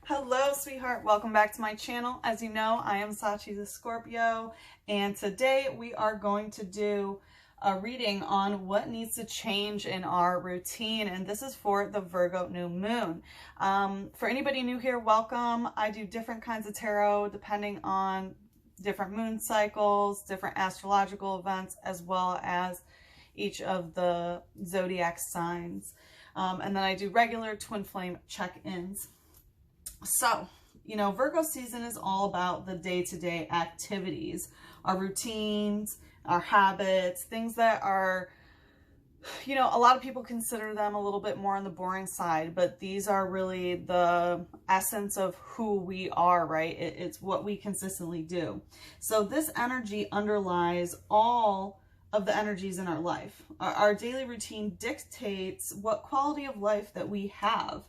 Hello, sweetheart. Welcome back to my channel. As you know, I am Sachi the Scorpio, and today we are going to do a reading on what needs to change in our routine, and this is for the Virgo new moon. For anybody new here, welcome. I do different kinds of tarot depending on different moon cycles, different astrological events, as well as each of the zodiac signs. And then I do regular twin flame check-ins. So, you know, Virgo season is all about the day-to-day activities, our routines, our habits, things that are, you know, a lot of people consider them a little bit more on the boring side, but these are really the essence of who we are, right? It's what we consistently do. So this energy underlies all of the energies in our life. Our daily routine dictates what quality of life that we have.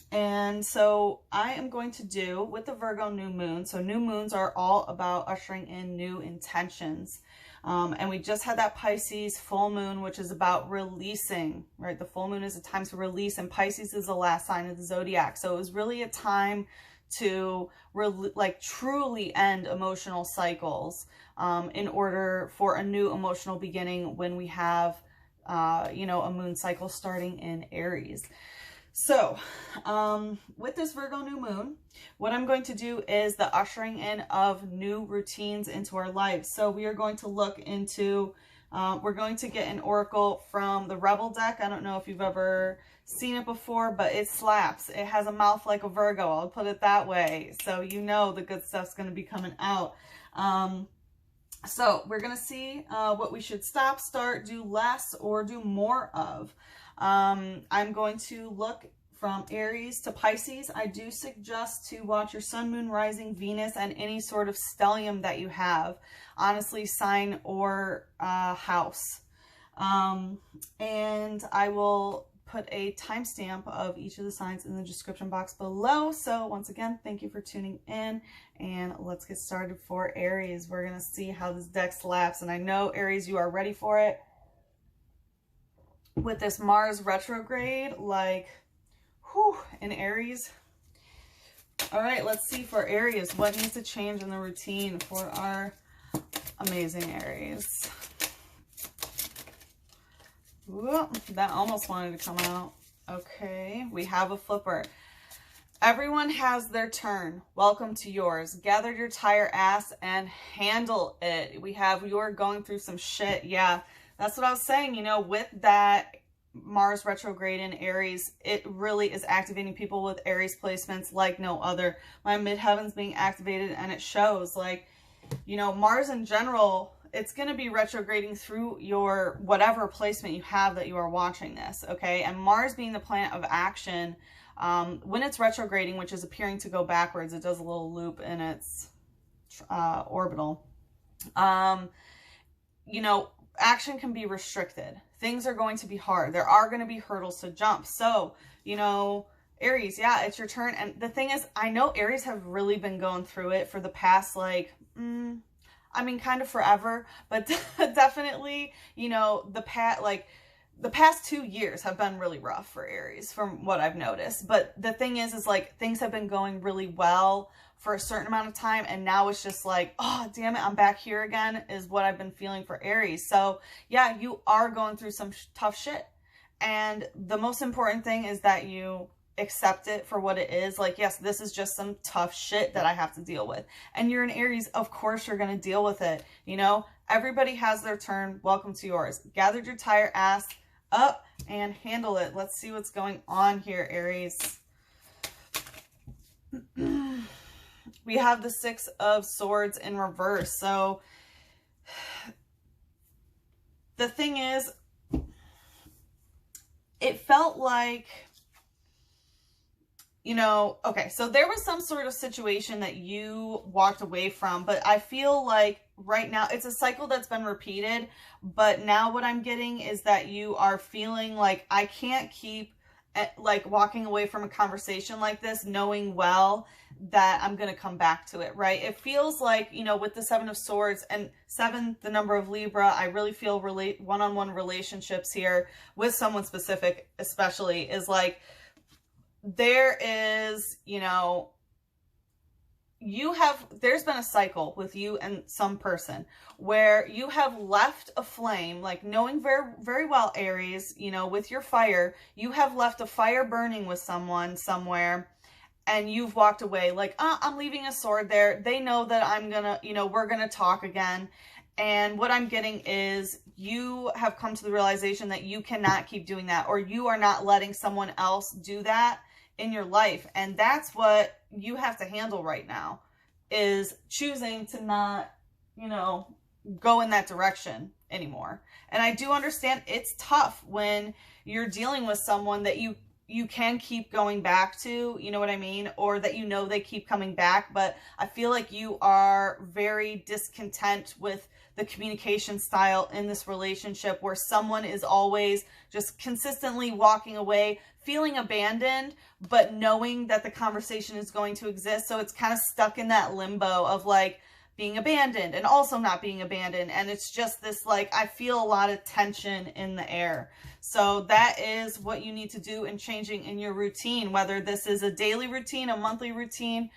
And so I am going to do with the Virgo new moon. So new moons are all about ushering in new intentions. And we just had that Pisces full moon, which is about releasing, right? The full moon is a time to release, and Pisces is the last sign of the zodiac. So it was really a time to truly end emotional cycles in order for a new emotional beginning when we have, you know, a moon cycle starting in Aries. So, with this Virgo new moon, what I'm going to do is the ushering in of new routines into our lives. So we are going to look into, we're going to get an oracle from the Rebel deck. I don't know if you've ever seen it before, but it slaps. It has a mouth like a Virgo, I'll put it that way. So you know the good stuff's going to be coming out. So we're going to see what we should stop, start, do less, or do more of. I'm going to look from Aries to Pisces. I do suggest to watch your sun, moon, rising, Venus, and any sort of stellium that you have. Honestly, sign or house. And I will put a timestamp of each of the signs in the description box below. So once again, thank you for tuning in, and let's get started for Aries. We're going to see how this deck slaps, and I know Aries, you are ready for it. With this Mars retrograde, like, whew, in Aries. All right, let's see for Aries, what needs to change in the routine for our amazing Aries. Whoop, that almost wanted to come out. Okay, we have a flipper. Everyone has their turn. Welcome to yours. Gather your tire ass and handle it. We have, you're going through some shit. Yeah. That's what I was saying, you know, with that Mars retrograde in Aries, it really is activating people with Aries placements like no other. My midheaven's being activated, and it shows, like, you know, Mars in general, it's going to be retrograding through your whatever placement you have that you are watching this, okay? And Mars being the planet of action, when it's retrograding, which is appearing to go backwards, it does a little loop in its orbital. You know, action can be restricted. Things are going to be hard. There are going to be hurdles to jump. So, you know, Aries, yeah, it's your turn. And the thing is, I know Aries have really been going through it for the past, like, I mean, kind of forever, but definitely, you know, the past 2 years have been really rough for Aries from what I've noticed. But the thing is like, things have been going really well for a certain amount of time, and now it's just like, oh, damn it, I'm back here again, is what I've been feeling for Aries. So yeah, you are going through some tough shit, and the most important thing is that you accept it for what it is. Like, yes, this is just some tough shit that I have to deal with, and you're an Aries, of course you're going to deal with it. You know, everybody has their turn. Welcome to yours. Gathered your tire ass up and handle it. Let's see what's going on here, Aries. We have the Six of Swords in reverse. So the thing is, it felt like, you know, okay, so there was some sort of situation that you walked away from, but I feel like right now it's a cycle that's been repeated, but now what I'm getting is that you are feeling like, I can't keep like walking away from a conversation like this knowing well that I'm going to come back to it, right? It feels like, you know, with the Seven of Swords and 7, the number of Libra, I really feel one-on-one relationships here with someone specific, especially, is like, there is, you know, there's been a cycle with you and some person where you have left a flame, like knowing very, very well, Aries, you know, with your fire, you have left a fire burning with someone somewhere, and you've walked away like, I'm leaving a sword there. They know that I'm gonna, you know, we're gonna talk again. And what I'm getting is you have come to the realization that you cannot keep doing that, or you are not letting someone else do that in your life. And that's what you have to handle right now, is choosing to not, you know, go in that direction anymore. And I do understand it's tough when you're dealing with someone that you can keep going back to, you know what I mean? Or that, you know, they keep coming back, but I feel like you are very discontent with the communication style in this relationship, where someone is always just consistently walking away, feeling abandoned, but knowing that the conversation is going to exist. So it's kind of stuck in that limbo of like being abandoned and also not being abandoned. And it's just this, like, I feel a lot of tension in the air. So that is what you need to do in changing in your routine, whether this is a daily routine, a monthly routine,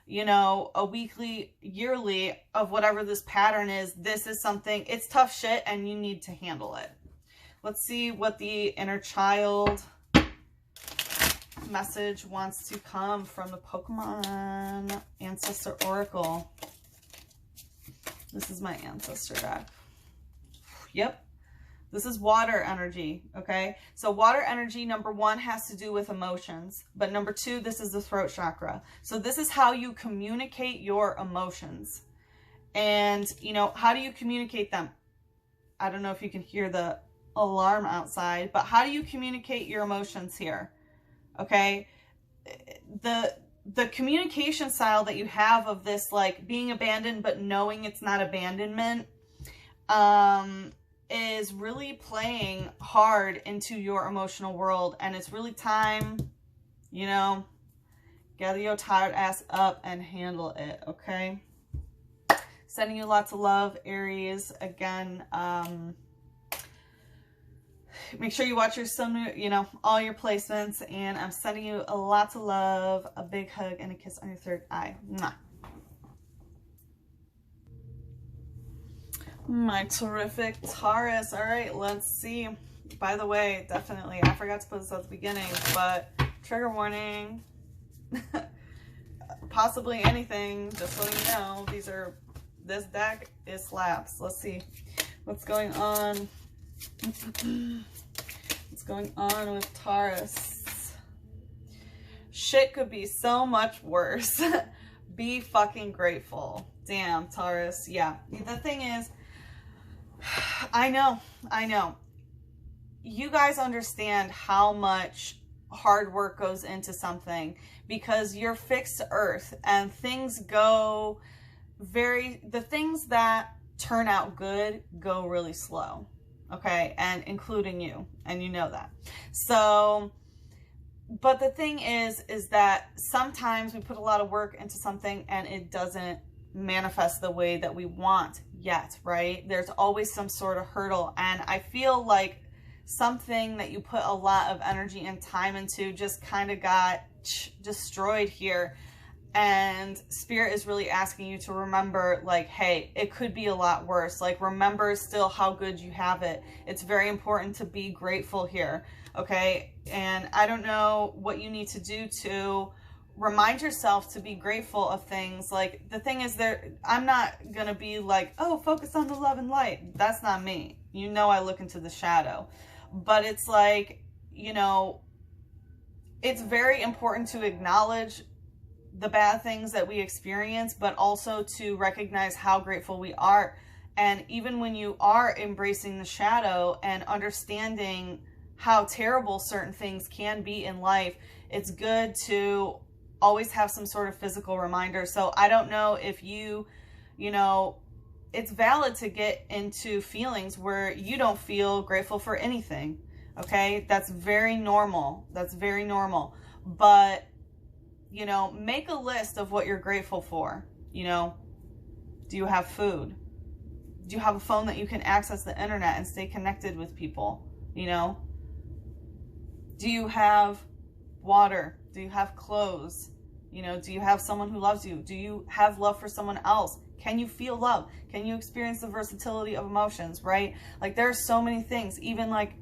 you know, a weekly, yearly, of whatever this pattern is. This is something, it's tough shit and you need to handle it. Let's see what the inner child message wants to come from the Pokemon Ancestor Oracle. This is my ancestor deck. Yep. This is water energy, okay? So water energy, number one, has to do with emotions. But number two, this is the throat chakra. So this is how you communicate your emotions. And, you know, how do you communicate them? I don't know if you can hear the alarm outside, but how do you communicate your emotions here? Okay? The communication style that you have of this, like, being abandoned but knowing it's not abandonment, is really playing hard into your emotional world. And it's really time, you know, gather your tired ass up and handle it, okay? Sending you lots of love, Aries. Again, make sure you watch your sun, you know, all your placements. And I'm sending you a lots of love, a big hug, and a kiss on your third eye. Mwah. My terrific Taurus. All right, let's see. By the way, definitely, I forgot to put this at the beginning, but trigger warning. Possibly anything, just letting you know. This deck is slaps. Let's see what's going on. What's going on with Taurus? Shit could be so much worse. Be fucking grateful. Damn, Taurus. Yeah, the thing is, I know. You guys understand how much hard work goes into something, because you're fixed to earth and things go the things that turn out good go really slow. Okay. And including you, and you know that. So, but the thing is that sometimes we put a lot of work into something and it doesn't manifest the way that we want yet, right? There's always some sort of hurdle. And I feel like something that you put a lot of energy and time into just kind of got destroyed here. And Spirit is really asking you to remember, like, hey, it could be a lot worse. Like, remember still how good you have it. It's very important to be grateful here, okay? And I don't know what you need to do to remind yourself to be grateful of things. Like, the thing is, I'm not gonna be like, oh, focus on the love and light. That's not me. You know, I look into the shadow. But it's like, you know, it's very important to acknowledge the bad things that we experience, but also to recognize how grateful we are. And even when you are embracing the shadow and understanding how terrible certain things can be in life, it's good to always have some sort of physical reminder. So I don't know if you know, it's valid to get into feelings where you don't feel grateful for anything. Okay. That's very normal. That's very normal. But, you know, make a list of what you're grateful for. You know, do you have food? Do you have a phone that you can access the internet and stay connected with people? You know, do you have water? Do you have clothes? You know, do you have someone who loves you? Do you have love for someone else? Can you feel love? Can you experience the versatility of emotions, right? Like, there are so many things. Even like,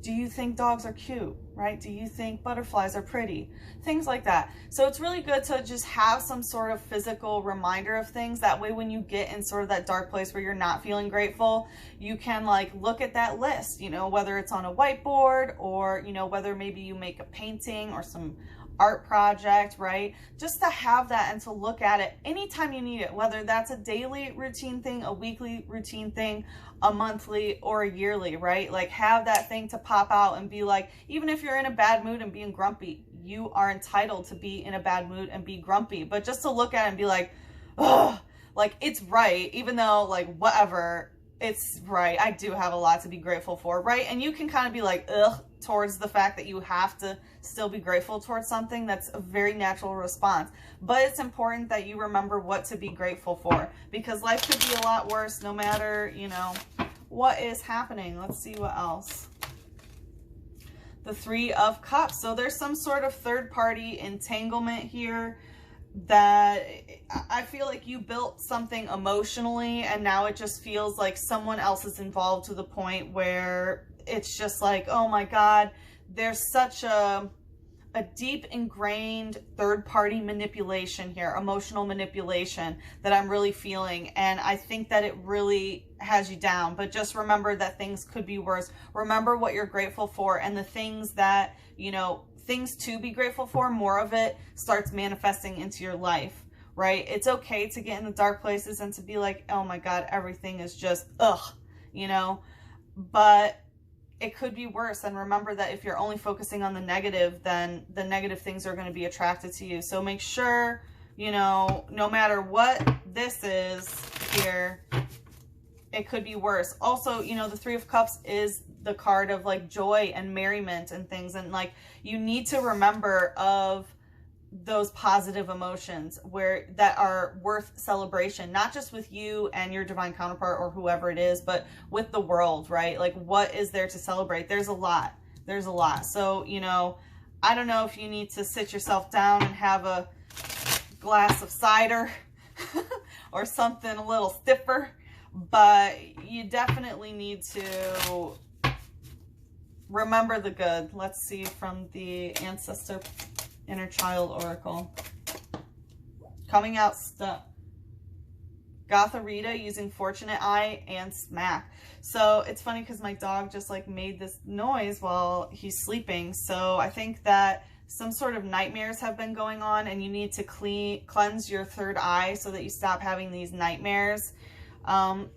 do you think dogs are cute, right? Do you think butterflies are pretty? Things like that. So it's really good to just have some sort of physical reminder of things. That way, when you get in sort of that dark place where you're not feeling grateful, you can like look at that list, you know, whether it's on a whiteboard or, you know, whether maybe you make a painting or some art project, right? Just to have that and to look at it anytime you need it, whether that's a daily routine thing, a weekly routine thing, a monthly or a yearly, right? Like, have that thing to pop out and be like, even if you're in a bad mood and being grumpy, you are entitled to be in a bad mood and be grumpy. But just to look at it and be like, oh, like, it's right, even though like whatever, it's right. I do have a lot to be grateful for, right? And you can kind of be like, ugh, towards the fact that you have to still be grateful towards something. That's a very natural response. But it's important that you remember what to be grateful for, because life could be a lot worse no matter, you know, what is happening. Let's see what else. The Three of Cups. So there's some sort of third-party entanglement here that I feel like you built something emotionally and now it just feels like someone else is involved to the point where it's just like, oh my God, there's such a deep ingrained third-party manipulation here, emotional manipulation that I'm really feeling. And I think that it really has you down. But just remember that things could be worse. Remember what you're grateful for, and the things that, you know, things to be grateful for, more of it starts manifesting into your life, right? It's okay to get in the dark places and to be like, oh my God, everything is just, ugh, you know, but it could be worse. And remember that if you're only focusing on the negative, then the negative things are going to be attracted to you. So make sure, you know, no matter what this is here, it could be worse. Also, you know, the Three of Cups is the card of like joy and merriment and things. And like, you need to remember of those positive emotions that are worth celebration, not just with you and your divine counterpart or whoever it is, but with the world, right? Like, what is there to celebrate? There's a lot. There's a lot. So, you know, I don't know if you need to sit yourself down and have a glass of cider or something a little stiffer, but you definitely need to remember the good. Let's see from the Ancestor Inner Child Oracle. Coming out stuck. Gotharita using Fortunate Eye and Smack. So it's funny because my dog just like made this noise while he's sleeping. So I think that some sort of nightmares have been going on and you need to cleanse your third eye so that you stop having these nightmares.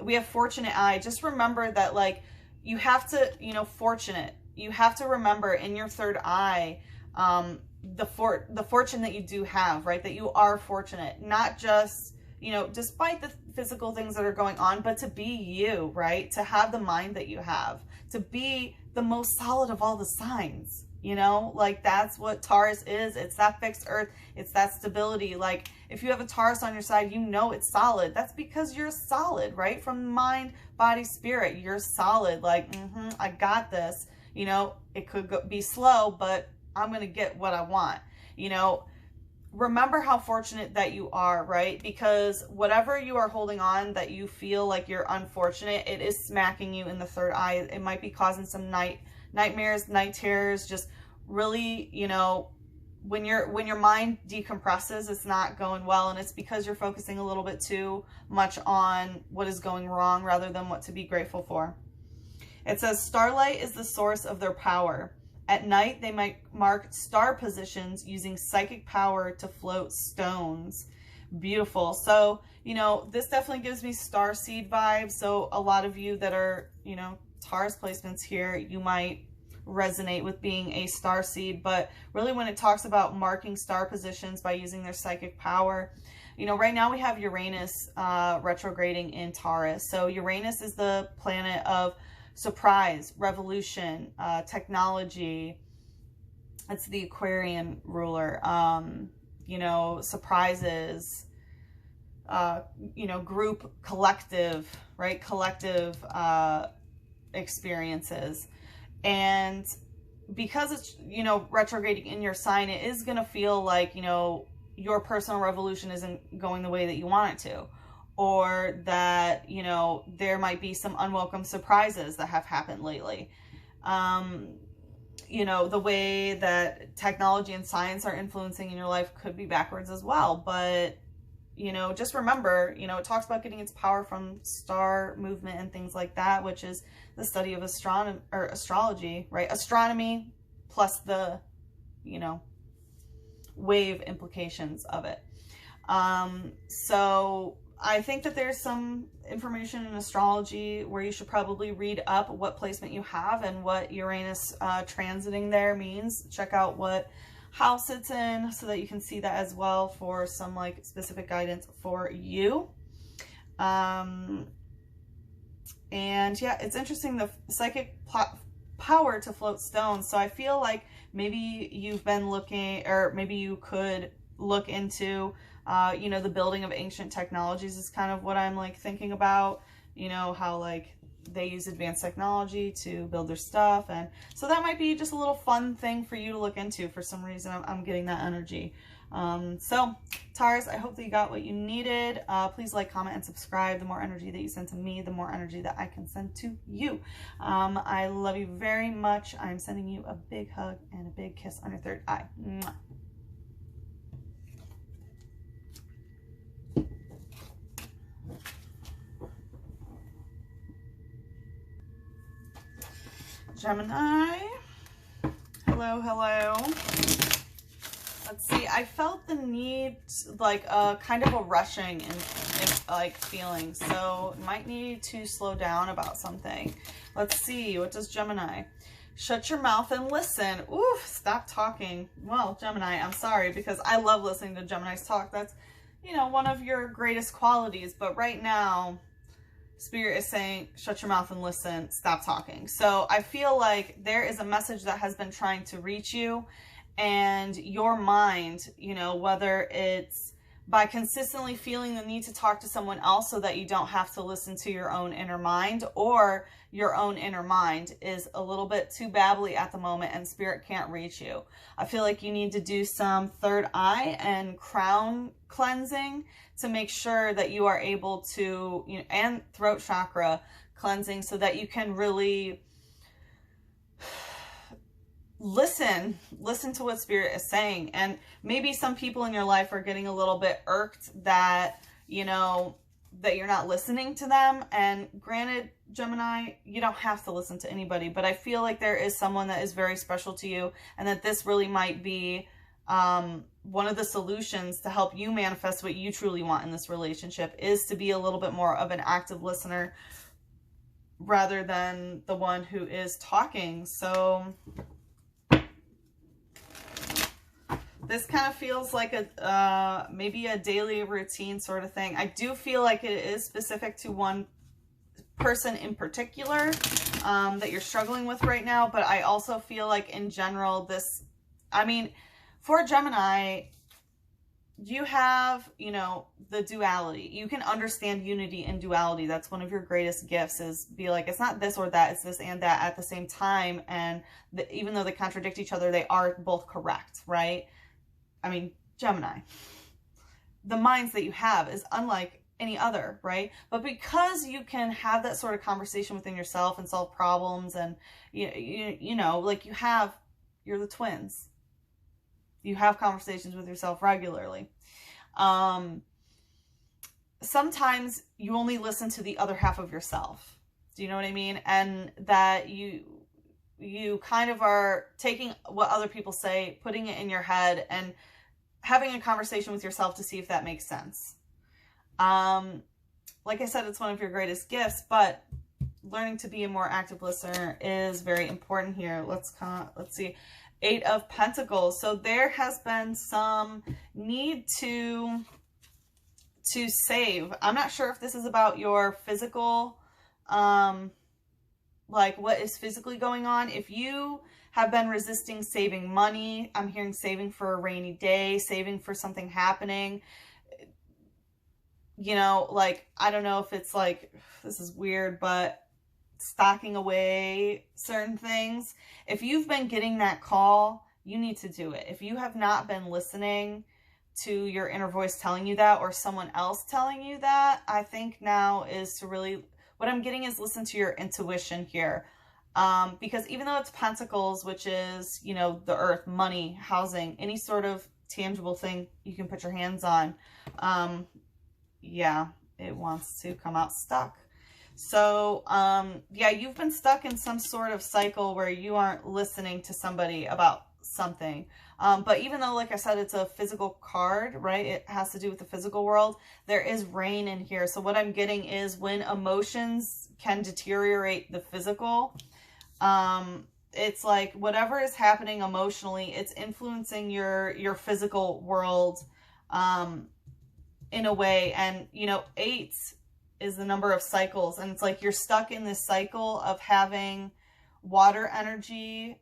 We have Fortunate Eye. Just remember that like you have to, you know, fortunate. You have to remember in your third eye, the fortune that you do have, right? That you are fortunate, not just, you know, despite the physical things that are going on, but to be you, right? To have the mind that you have, to be the most solid of all the signs, you know, like that's what Taurus is. It's that fixed earth. It's that stability. Like if you have a Taurus on your side, you know it's solid. That's because you're solid, right? From mind, body, spirit, you're solid. Like, I got this. You know, it could be slow, but I'm going to get what I want. You know, remember how fortunate that you are, right? Because whatever you are holding on that you feel like you're unfortunate, it is smacking you in the third eye. It might be causing some nightmares, night terrors, just really, you know, when your mind decompresses, it's not going well. And it's because you're focusing a little bit too much on what is going wrong rather than what to be grateful for. It says, starlight is the source of their power. At night, they might mark star positions using psychic power to float stones. Beautiful. So, you know, this definitely gives me starseed vibes. So a lot of you that are, you know, Taurus placements here, you might resonate with being a starseed. But really when it talks about marking star positions by using their psychic power, you know, right now we have Uranus retrograding in Taurus. So Uranus is the planet of surprise, revolution, technology. It's the Aquarian ruler. You know, surprises, you know, group, collective, right? Collective experiences. And because it's, you know, retrograding in your sign, it is going to feel like, you know, your personal revolution isn't going the way that you want it to, or that, you know, there might be some unwelcome surprises that have happened lately. You know, the way that technology and science are influencing in your life could be backwards as well. But, you know, just remember, you know, it talks about getting its power from star movement and things like that, which is the study of astrology, right? Astronomy plus the, you know, wave implications of it. So I think that there's some information in astrology where you should probably read up what placement you have and what Uranus transiting there means. Check out what house it's in so that you can see that as well for some like specific guidance for you. And yeah, it's interesting, the psychic power to float stones. So I feel like maybe you've been looking, or maybe you could look into, you know, the building of ancient technologies is kind of what I'm like thinking about, you know, how like they use advanced technology to build their stuff. And so that might be just a little fun thing for you to look into. For some reason, I'm getting that energy. So Taurus, I hope that you got what you needed. Please like, comment, and subscribe. The more energy that you send to me, the more energy that I can send to you. I love you very much. I'm sending you a big hug and a big kiss on your third eye. Mwah. Gemini, hello, hello. Let's see, I felt the need, like kind of a rushing and like feeling, so might need to slow down about something. Let's see, what does Gemini? Shut your mouth and listen. Ooh, stop talking. Well, Gemini, I'm sorry, because I love listening to Geminis talk. That's, you know, one of your greatest qualities, but right now, Spirit is saying, shut your mouth and listen, stop talking. So I feel like there is a message that has been trying to reach you, and your mind, you know, whether it's by consistently feeling the need to talk to someone else so that you don't have to listen to your own inner mind, or your own inner mind is a little bit too babbly at the moment and Spirit can't reach you. I feel like you need to do some third eye and crown cleansing to make sure that you are able to, you know, and throat chakra cleansing so that you can really listen to what Spirit is saying. And maybe some people in your life are getting a little bit irked that, you know, that you're not listening to them. And granted, Gemini, you don't have to listen to anybody, but I feel like there is someone that is very special to you, and that this really might be one of the solutions to help you manifest what you truly want in this relationship, is to be a little bit more of an active listener rather than the one who is talking. So this kind of feels like a maybe a daily routine sort of thing. I do feel like it is specific to one person in particular that you're struggling with right now, but I also feel like in general this, I mean, for Gemini, you have, you know, the duality. You can understand unity and duality. That's one of your greatest gifts, is be like, it's not this or that, it's this and that at the same time. And even though they contradict each other, they are both correct, right? I mean, Gemini, the minds that you have is unlike any other, right? But because you can have that sort of conversation within yourself and solve problems, and you know, like you're the twins. You have conversations with yourself regularly. Sometimes you only listen to the other half of yourself. Do you know what I mean? And that you kind of are taking what other people say, putting it in your head, and having a conversation with yourself to see if that makes sense. Like I said, it's one of your greatest gifts, but learning to be a more active listener is very important here. Let's see. 8 of Pentacles. So there has been some need to save. I'm not sure if this is about your physical, like what is physically going on. If you have been resisting saving money, I'm hearing saving for a rainy day, saving for something happening. You know, like, I don't know if it's like, this is weird, but stocking away certain things. If you've been getting that call, you need to do it. If you have not been listening to your inner voice telling you that, or someone else telling you that, I think now is to really, what I'm getting is listen to your intuition here. Because even though it's Pentacles, which is, you know, the earth, money, housing, any sort of tangible thing you can put your hands on, yeah, it wants to come out stuck. So, yeah, you've been stuck in some sort of cycle where you aren't listening to somebody about something. But even though, like I said, it's a physical card, right? It has to do with the physical world. There is rain in here. So what I'm getting is when emotions can deteriorate the physical, it's like whatever is happening emotionally, it's influencing your physical world, in a way. And, you know, 8 is the number of cycles. And it's like you're stuck in this cycle of having water energy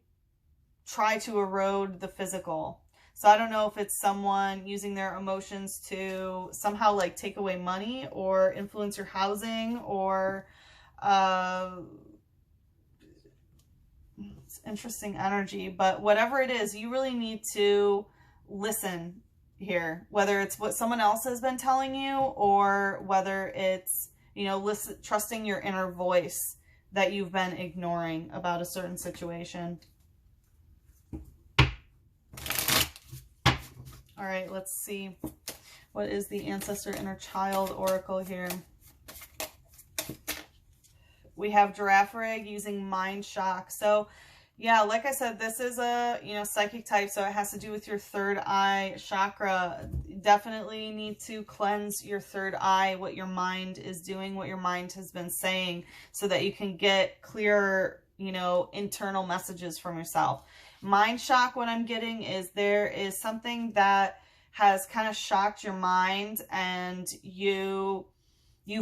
try to erode the physical. So I don't know if it's someone using their emotions to somehow like take away money or influence your housing, or it's interesting energy. But whatever it is, you really need to listen here, whether it's what someone else has been telling you, or whether it's, you know, listen, trusting your inner voice that you've been ignoring about a certain situation. All right, let's see. What is the Ancestor Inner Child Oracle here? We have Giraffe Rig using Mind Shock. So, yeah, like I said, this is a, you know, psychic type, so it has to do with your third eye chakra. Definitely need to cleanse your third eye, what your mind is doing, what your mind has been saying, so that you can get clearer, you know, internal messages from yourself. Mind shock, what I'm getting is there is something that has kind of shocked your mind, and you've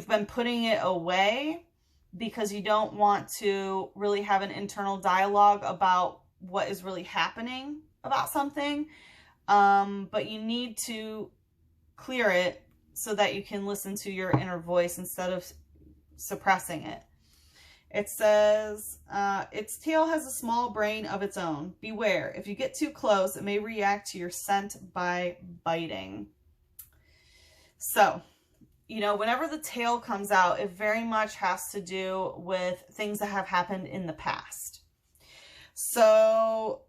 been putting it away because you don't want to really have an internal dialogue about what is really happening about something. But you need to clear it so that you can listen to your inner voice instead of suppressing it. It says, its tail has a small brain of its own. Beware, if you get too close, it may react to your scent by biting. So, you know, whenever the tail comes out, it very much has to do with things that have happened in the past. So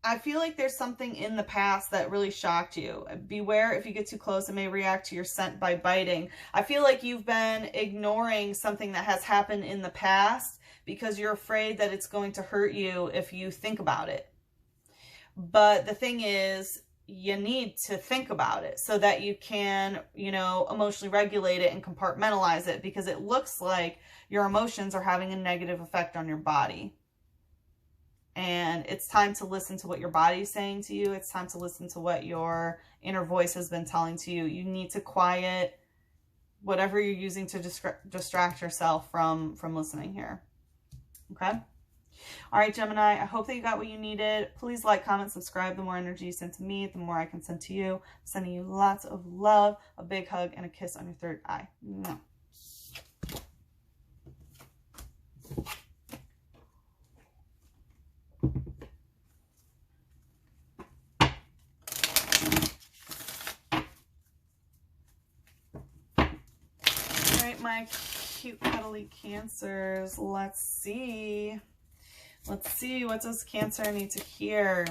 I feel like there's something in the past that really shocked you. Beware, if you get too close, it may react to your scent by biting. I feel like you've been ignoring something that has happened in the past because you're afraid that it's going to hurt you if you think about it. But the thing is, you need to think about it so that you can, you know, emotionally regulate it and compartmentalize it, because it looks like your emotions are having a negative effect on your body. And it's time to listen to what your body is saying to you. It's time to listen to what your inner voice has been telling to you. You need to quiet whatever you're using to distract yourself from listening here. Okay? All right, Gemini, I hope that you got what you needed. Please like, comment, subscribe. The more energy you send to me, the more I can send to you. I'm sending you lots of love, a big hug, and a kiss on your third eye. Mwah. My cute cuddly Cancers, let's see what does Cancer need to hear.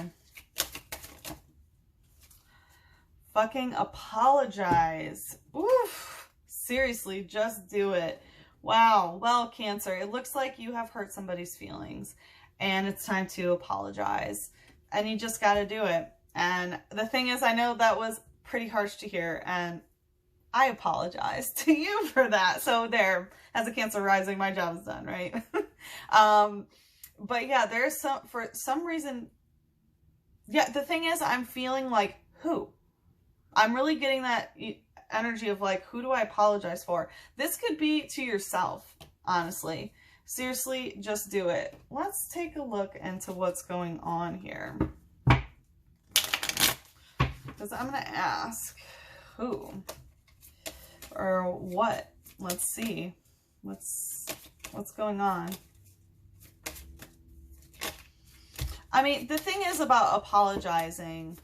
Fucking apologize. Oof, seriously, just do it. Wow. Well, Cancer, it looks like you have hurt somebody's feelings and it's time to apologize, and you just got to do it. And the thing is, I know that was pretty harsh to hear, and I apologize to you for that. So there, as a Cancer rising, my job is done, right? But yeah, there's for some reason, yeah, the thing is, I'm feeling like, who? I'm really getting that energy of like, who do I apologize for? This could be to yourself, honestly. Seriously, just do it. Let's take a look into what's going on here. Because I'm going to ask who or what. Let's see. Let's What's going on? I mean, the thing is about apologizing,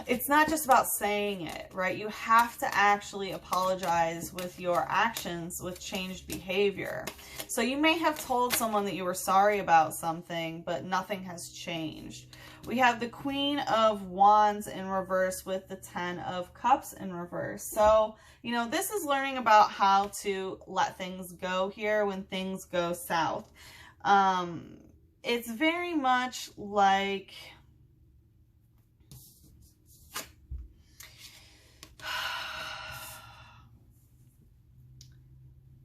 it's not just about saying it, right? You have to actually apologize with your actions, with changed behavior. So you may have told someone that you were sorry about something, but nothing has changed. We have the Queen of Wands in reverse with the Ten of Cups in reverse. So, you know, this is learning about how to let things go here when things go south. It's very much like...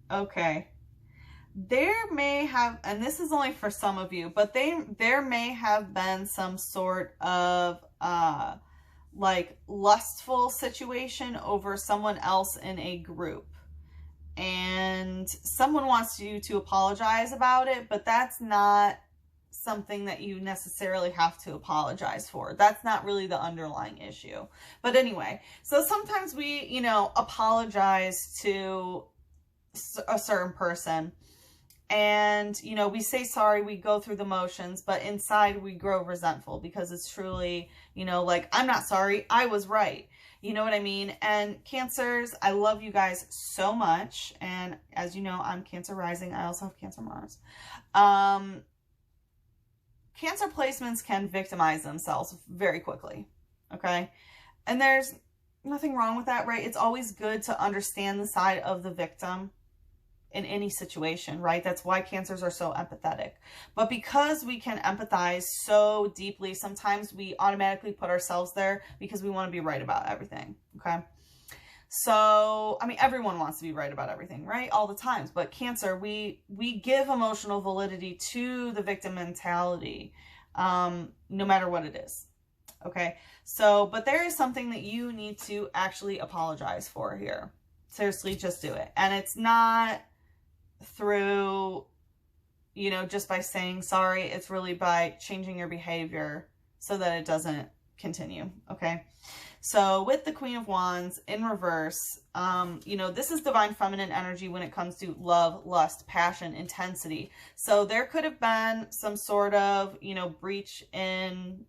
Okay. There may have, and this is only for some of you, but there may have been some sort of like lustful situation over someone else in a group. And someone wants you to apologize about it, but that's not something that you necessarily have to apologize for. That's not really the underlying issue. But anyway, so sometimes we, you know, apologize to a certain person, and, you know, we say sorry, we go through the motions, but inside we grow resentful because it's truly, you know, like, I'm not sorry, I was right. You know what I mean? And Cancers, I love you guys so much. And as you know, I'm Cancer rising. I also have Cancer Mars. Cancer placements can victimize themselves very quickly. Okay. And there's nothing wrong with that, right? It's always good to understand the side of the victim in any situation, right? That's why Cancers are so empathetic. But because we can empathize so deeply, sometimes we automatically put ourselves there because we want to be right about everything, okay? So, I mean, everyone wants to be right about everything, right? All the times. But Cancer, we give emotional validity to the victim mentality, no matter what it is, okay? So, but there is something that you need to actually apologize for here. Seriously, just do it. And it's not through, you know, just by saying sorry. It's really by changing your behavior so that it doesn't continue, okay? So with the Queen of Wands in reverse, you know, this is divine feminine energy when it comes to love, lust, passion, intensity. So there could have been some sort of, you know, breach in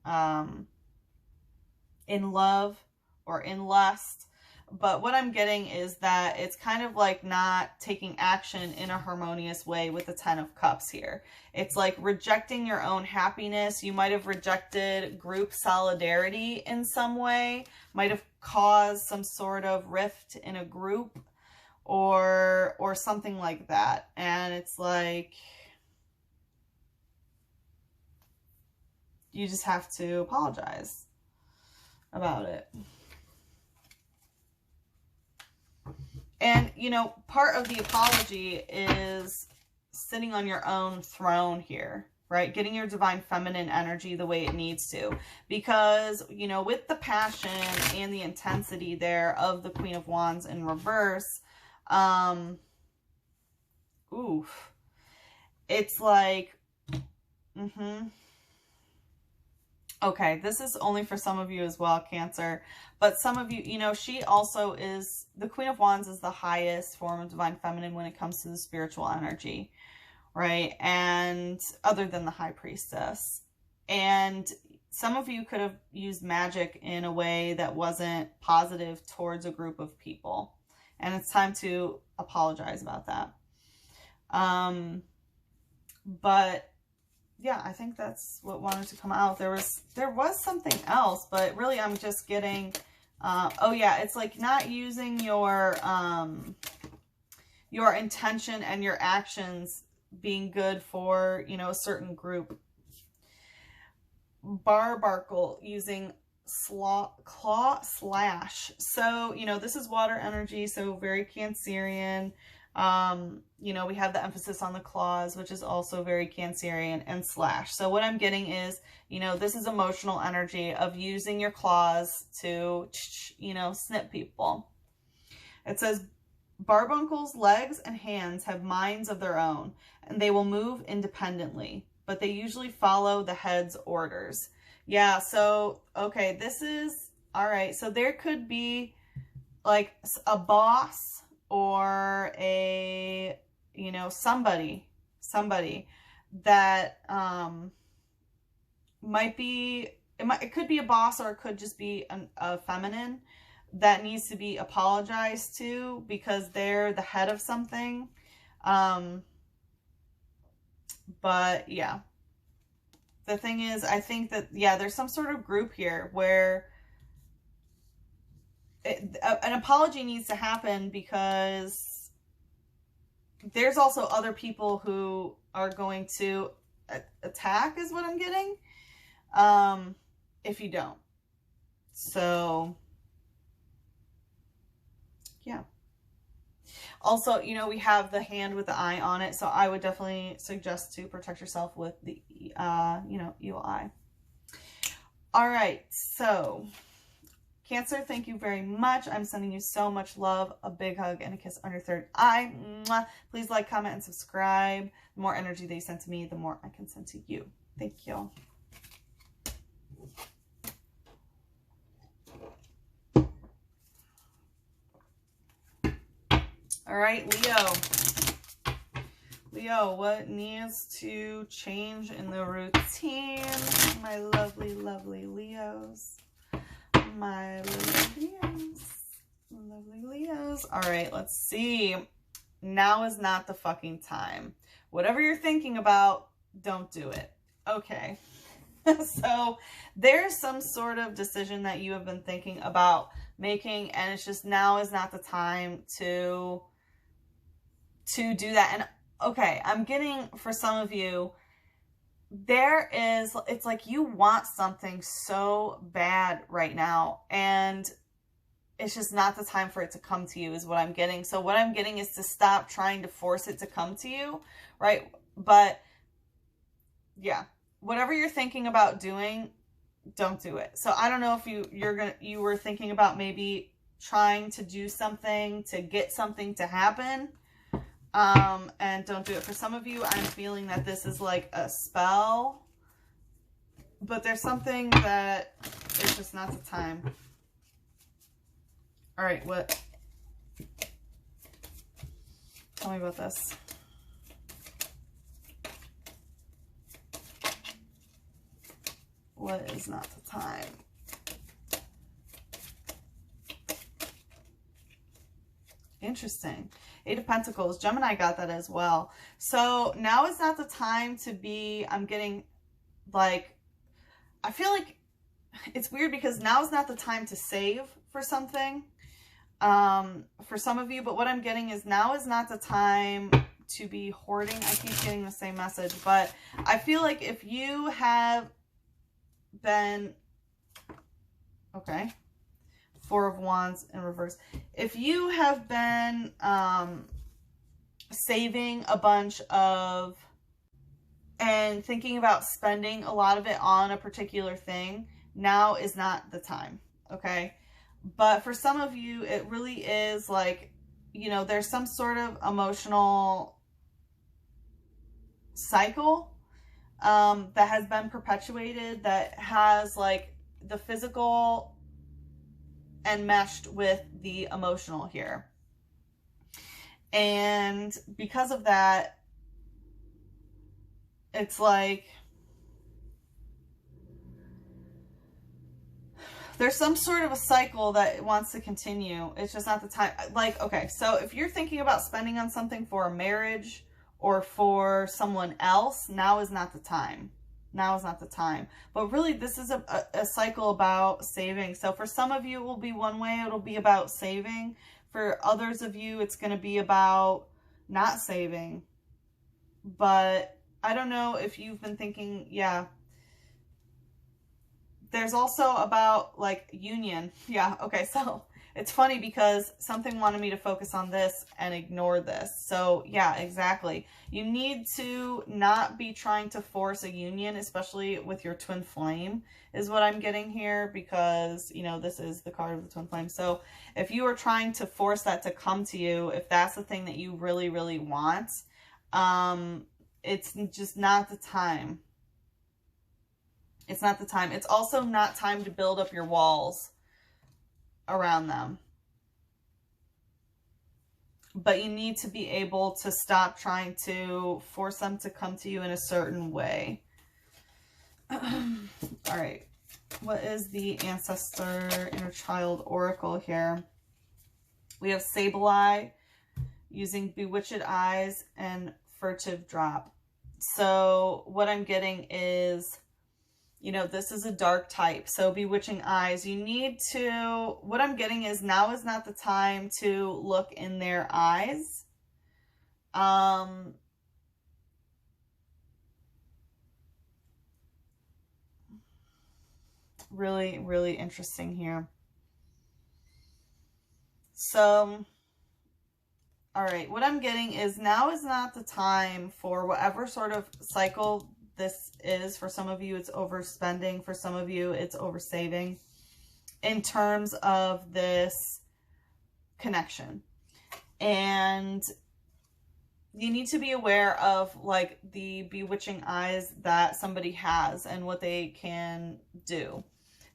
love or in lust. But what I'm getting is that it's kind of like not taking action in a harmonious way with the Ten of Cups here. It's like rejecting your own happiness. You might have rejected group solidarity in some way, might have caused some sort of rift in a group or something like that. And it's like, you just have to apologize about it. And, you know, part of the apology is sitting on your own throne here, right? Getting your divine feminine energy the way it needs to. Because, you know, with the passion and the intensity there of the Queen of Wands in reverse, it's like, okay, this is only for some of you as well, Cancer. But some of you, you know, she also is, the Queen of Wands is the highest form of divine feminine when it comes to the spiritual energy, right? And other than the High Priestess. And some of you could have used magic in a way that wasn't positive towards a group of people. And it's time to apologize about that. But yeah, I think that's what wanted to come out. There was something else, but really I'm just getting, oh yeah, it's like not using your intention and your actions being good for, you know, a certain group. Barbarcle using claw slash. So, you know, this is water energy, so very Cancerian. You know, we have the emphasis on the claws, which is also very Cancerian, and slash. So what I'm getting is, you know, this is emotional energy of using your claws to, you know, snip people. It says, Barbuncle's legs and hands have minds of their own, and they will move independently, but they usually follow the head's orders. Yeah, so, okay, this is, all right, so there could be like a boss or a, you know, somebody that might be, it could be a boss, or it could just be a feminine that needs to be apologized to because they're the head of something. But yeah, the thing is, I think that, yeah, there's some sort of group here where an apology needs to happen, because there's also other people who are going to attack, is what I'm getting, if you don't. So yeah. Also, you know, we have the hand with the eye on it, so I would definitely suggest to protect yourself with the, you know, evil eye. All right, so Cancer, thank you very much. I'm sending you so much love, a big hug, and a kiss on your third eye. Mwah. Please like, comment, and subscribe. The more energy they send to me, the more I can send to you. Thank you. All right, Leo. Leo, what needs to change in the routine? My lovely, lovely Leos. My lovely Leos. Lovely Leos. All right, let's see. Now is not the fucking time. Whatever you're thinking about, don't do it. Okay. So there's some sort of decision that you have been thinking about making, and it's just now is not the time to do that. And okay, I'm getting, for some of you, it's like you want something so bad right now, and it's just not the time for it to come to you, is what I'm getting. So what I'm getting is to stop trying to force it to come to you, right? But yeah, whatever you're thinking about doing, don't do it. So I don't know if you were thinking about maybe trying to do something to get something to happen. And don't do it. For some of you, I'm feeling that this is like a spell, but there's something that it's just not the time. All right, what? Tell me about this. What is not the time? Interesting. Eight of Pentacles. Gemini got that as well. So now is not the time to be, I'm getting like, I feel like it's weird because now is not the time to save for something, for some of you. But what I'm getting is now is not the time to be hoarding. I keep getting the same message, but I feel like if you have been, okay, Four of Wands in reverse. If you have been saving a bunch of and thinking about spending a lot of it on a particular thing, now is not the time, okay? But for some of you, it really is like, you know, there's some sort of emotional cycle that has been perpetuated, that has like the physical and meshed with the emotional here. And because of that, it's like there's some sort of a cycle that wants to continue. It's just not the time. Like, okay, so if you're thinking about spending on something for a marriage or for someone else, now is not the time. Now is not the time. But really, this is a cycle about saving. So for some of you, it will be one way. It'll be about saving. For others of you, it's going to be about not saving. But I don't know if you've been thinking, yeah. There's also about like union. Yeah, okay, so it's funny because something wanted me to focus on this and ignore this. So yeah, exactly. You need to not be trying to force a union, especially with your twin flame, is what I'm getting here, because, you know, this is the card of the twin flame. So if you are trying to force that to come to you, if that's the thing that you really, really want, it's just not the time. It's not the time. It's also not time to build up your walls around them. but you need to be able to stop trying to force them to come to you in a certain way. All right. What is the Ancestor Inner Child Oracle here? We have Sable Eye, using Bewitched Eyes, and Furtive Drop. So what I'm getting is, you know, this is a dark type. So Bewitching Eyes, you need to, what I'm getting is now is not the time to look in their eyes. Really, really interesting here. So, all right, what I'm getting is now is not the time for whatever sort of cycle this is. For some of you, it's overspending. For some of you, it's oversaving in terms of this connection. And you need to be aware of like the bewitching eyes that somebody has and what they can do.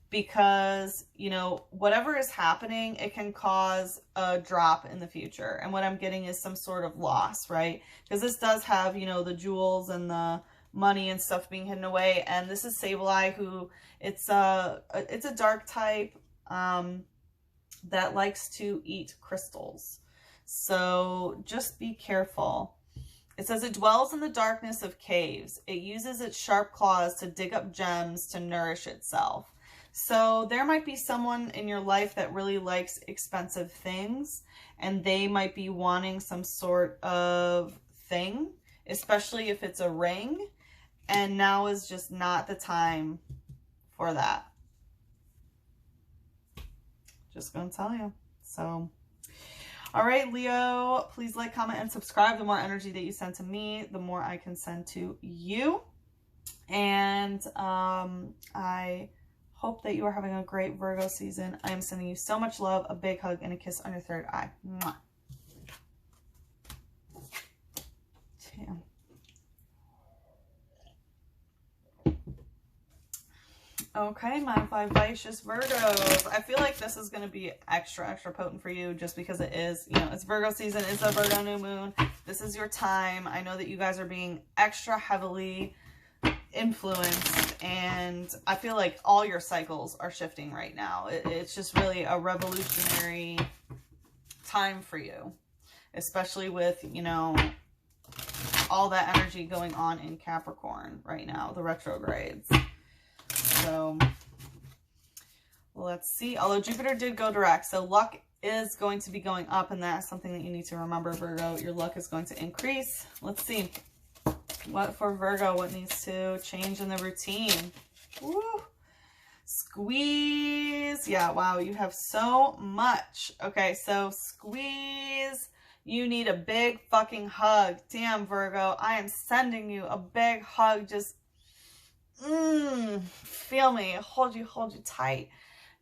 Because, you know, whatever is happening, it can cause a drop in the future. And what I'm getting is some sort of loss, right? Because this does have, you know, the jewels and the money and stuff being hidden away. And this is Sable Eye, who it's a dark type that likes to eat crystals. So just be careful. It says it dwells in the darkness of caves. It uses its sharp claws to dig up gems to nourish itself. So there might be someone in your life that really likes expensive things, and they might be wanting some sort of thing, especially if it's a ring, and now is just not the time for that. Just gonna tell you. So, all right, Leo, please like, comment, and subscribe. The more energy that you send to me, the more I can send to you. And I hope that you are having a great Virgo season. I am sending you so much love, a big hug, and a kiss on your third eye. Mwah. Damn. Okay, my vivacious Virgos. I feel like this is going to be extra potent for you just because it is, you know, it's Virgo season. It's a Virgo new moon. This is your time. I know that you guys are being extra heavily influenced, and I feel like all your cycles are shifting right now. It's just really a revolutionary time for you, especially with, you know, all that energy going on in Capricorn right now, the retrogrades. So let's see. Although Jupiter did go direct, so luck is going to be going up, and that's something that you need to remember, Virgo. Your luck is going to increase. Let's see. What for Virgo? What needs to change in the routine? Woo. Squeeze. Yeah, wow, you have so much. Okay, so squeeze. You need a big fucking hug. Damn, Virgo. I am sending you a big hug. Just feel me. Hold you tight.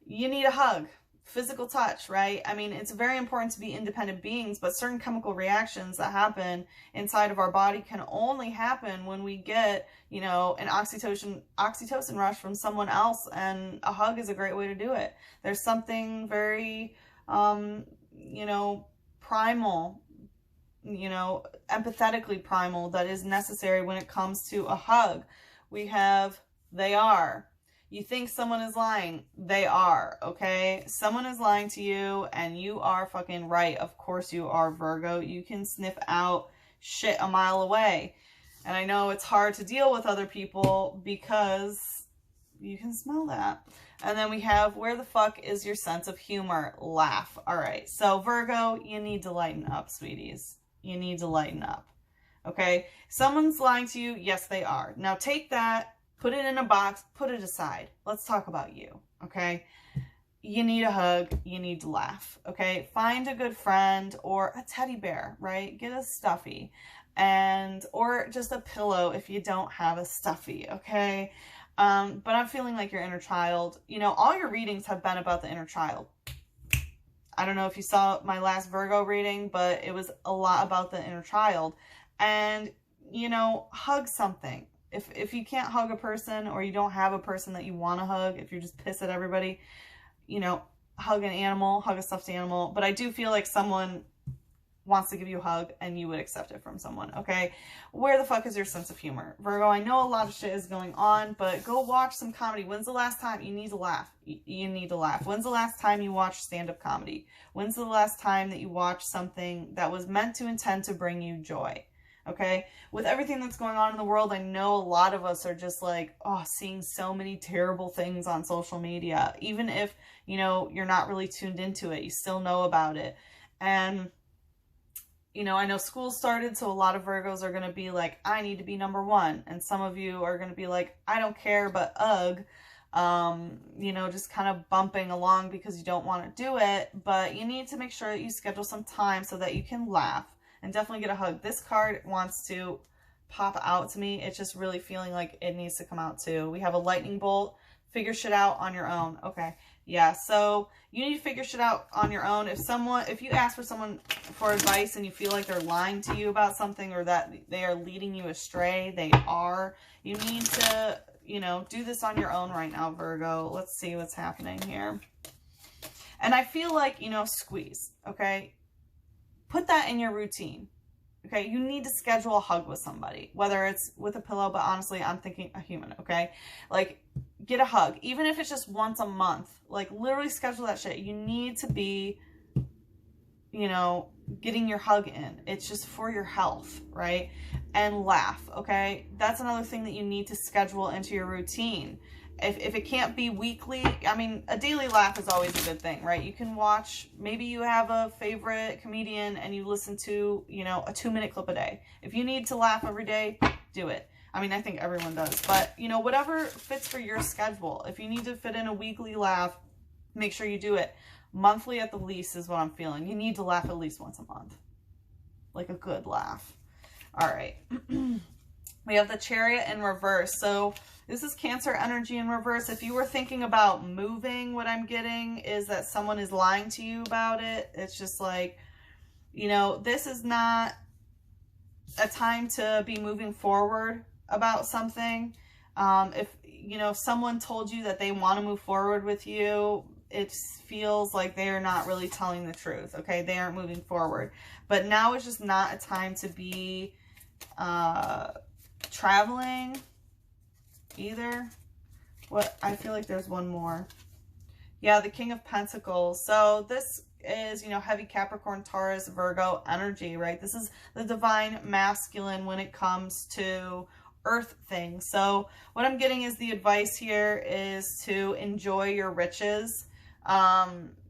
You need a hug. Physical touch, right? I mean, it's very important to be independent beings, but certain chemical reactions that happen inside of our body can only happen when we get, you know, an oxytocin rush from someone else, and a hug is a great way to do it. There's something very, you know, primal, you know, empathetically primal that is necessary when it comes to a hug. We have, they are. You think someone is lying, they are, okay? Someone is lying to you, and you are fucking right. Of course you are, Virgo. You can sniff out shit a mile away. And I know it's hard to deal with other people because you can smell that. And then we have, where the fuck is your sense of humor? Laugh. All right, so Virgo, you need to lighten up, sweeties. You need to lighten up, okay? Someone's lying to you, yes, they are. Now take that, put it in a box, put it aside. Let's talk about you, okay? You need a hug. You need to laugh, okay? Find a good friend or a teddy bear, right? Get a stuffy, or just a pillow if you don't have a stuffy, okay? But I'm feeling like your inner child, you know, all your readings have been about the inner child. I don't know if you saw my last Virgo reading, but it was a lot about the inner child. And, you know, hug something. If you can't hug a person, or you don't have a person that you want to hug, if you're just pissed at everybody, you know, hug an animal, hug a stuffed animal. But I do feel like someone wants to give you a hug and you would accept it from someone, okay? Where the fuck is your sense of humor? Virgo, I know a lot of shit is going on, but go watch some comedy. When's the last time you need to laugh? You need to laugh. When's the last time you watched stand-up comedy? When's the last time that you watched something that was meant to intend to bring you joy? Okay, with everything that's going on in the world, I know a lot of us are just like, oh, seeing so many terrible things on social media. Even if, you know, you're not really tuned into it, you still know about it. And, you know, I know school started, so a lot of Virgos are going to be like, I need to be number one. And some of you are going to be like, I don't care, but ugh. You know, just kind of bumping along because you don't want to do it. But you need to make sure that you schedule some time so that you can laugh. And definitely get a hug. This card wants to pop out to me. It's just really feeling like it needs to come out too. We have a lightning bolt. Figure shit out on your own. Okay. Yeah. So you need to figure shit out on your own. If you ask for someone for advice and you feel like they're lying to you about something or that they are leading you astray, you need to, you know, do this on your own right now, Virgo. Let's see what's happening here. And I feel like, you know, squeeze. Okay. Put that in your routine, okay? You need to schedule a hug with somebody, whether it's with a pillow, but honestly, I'm thinking a human, okay? Like, get a hug, even if it's just once a month. Like, literally schedule that shit. You need to be, you know, getting your hug in. It's just for your health, right? And laugh, okay? That's another thing that you need to schedule into your routine. If it can't be weekly, I mean, a daily laugh is always a good thing, right? You can watch, maybe you have a favorite comedian and you listen to, you know, a 2-minute clip a day. If you need to laugh every day, do it. I mean, I think everyone does, but you know, whatever fits for your schedule. If you need to fit in a weekly laugh, make sure you do it. Monthly at the least is what I'm feeling. You need to laugh at least once a month. Like a good laugh. All right. We have the Chariot in reverse. So this is Cancer energy in reverse. If you were thinking about moving, what I'm getting is that someone is lying to you about it. It's just like, you know, this is not a time to be moving forward about something. If, you know, someone told you that they want to move forward with you, it feels like they are not really telling the truth. Okay. They aren't moving forward, but now is just not a time to be, traveling either. What, I feel like there's one more. Yeah, the King of Pentacles. So this is, you know, heavy Capricorn, Taurus, Virgo energy, right? This is the divine masculine when it comes to earth things. So what I'm getting is the advice here is to enjoy your riches.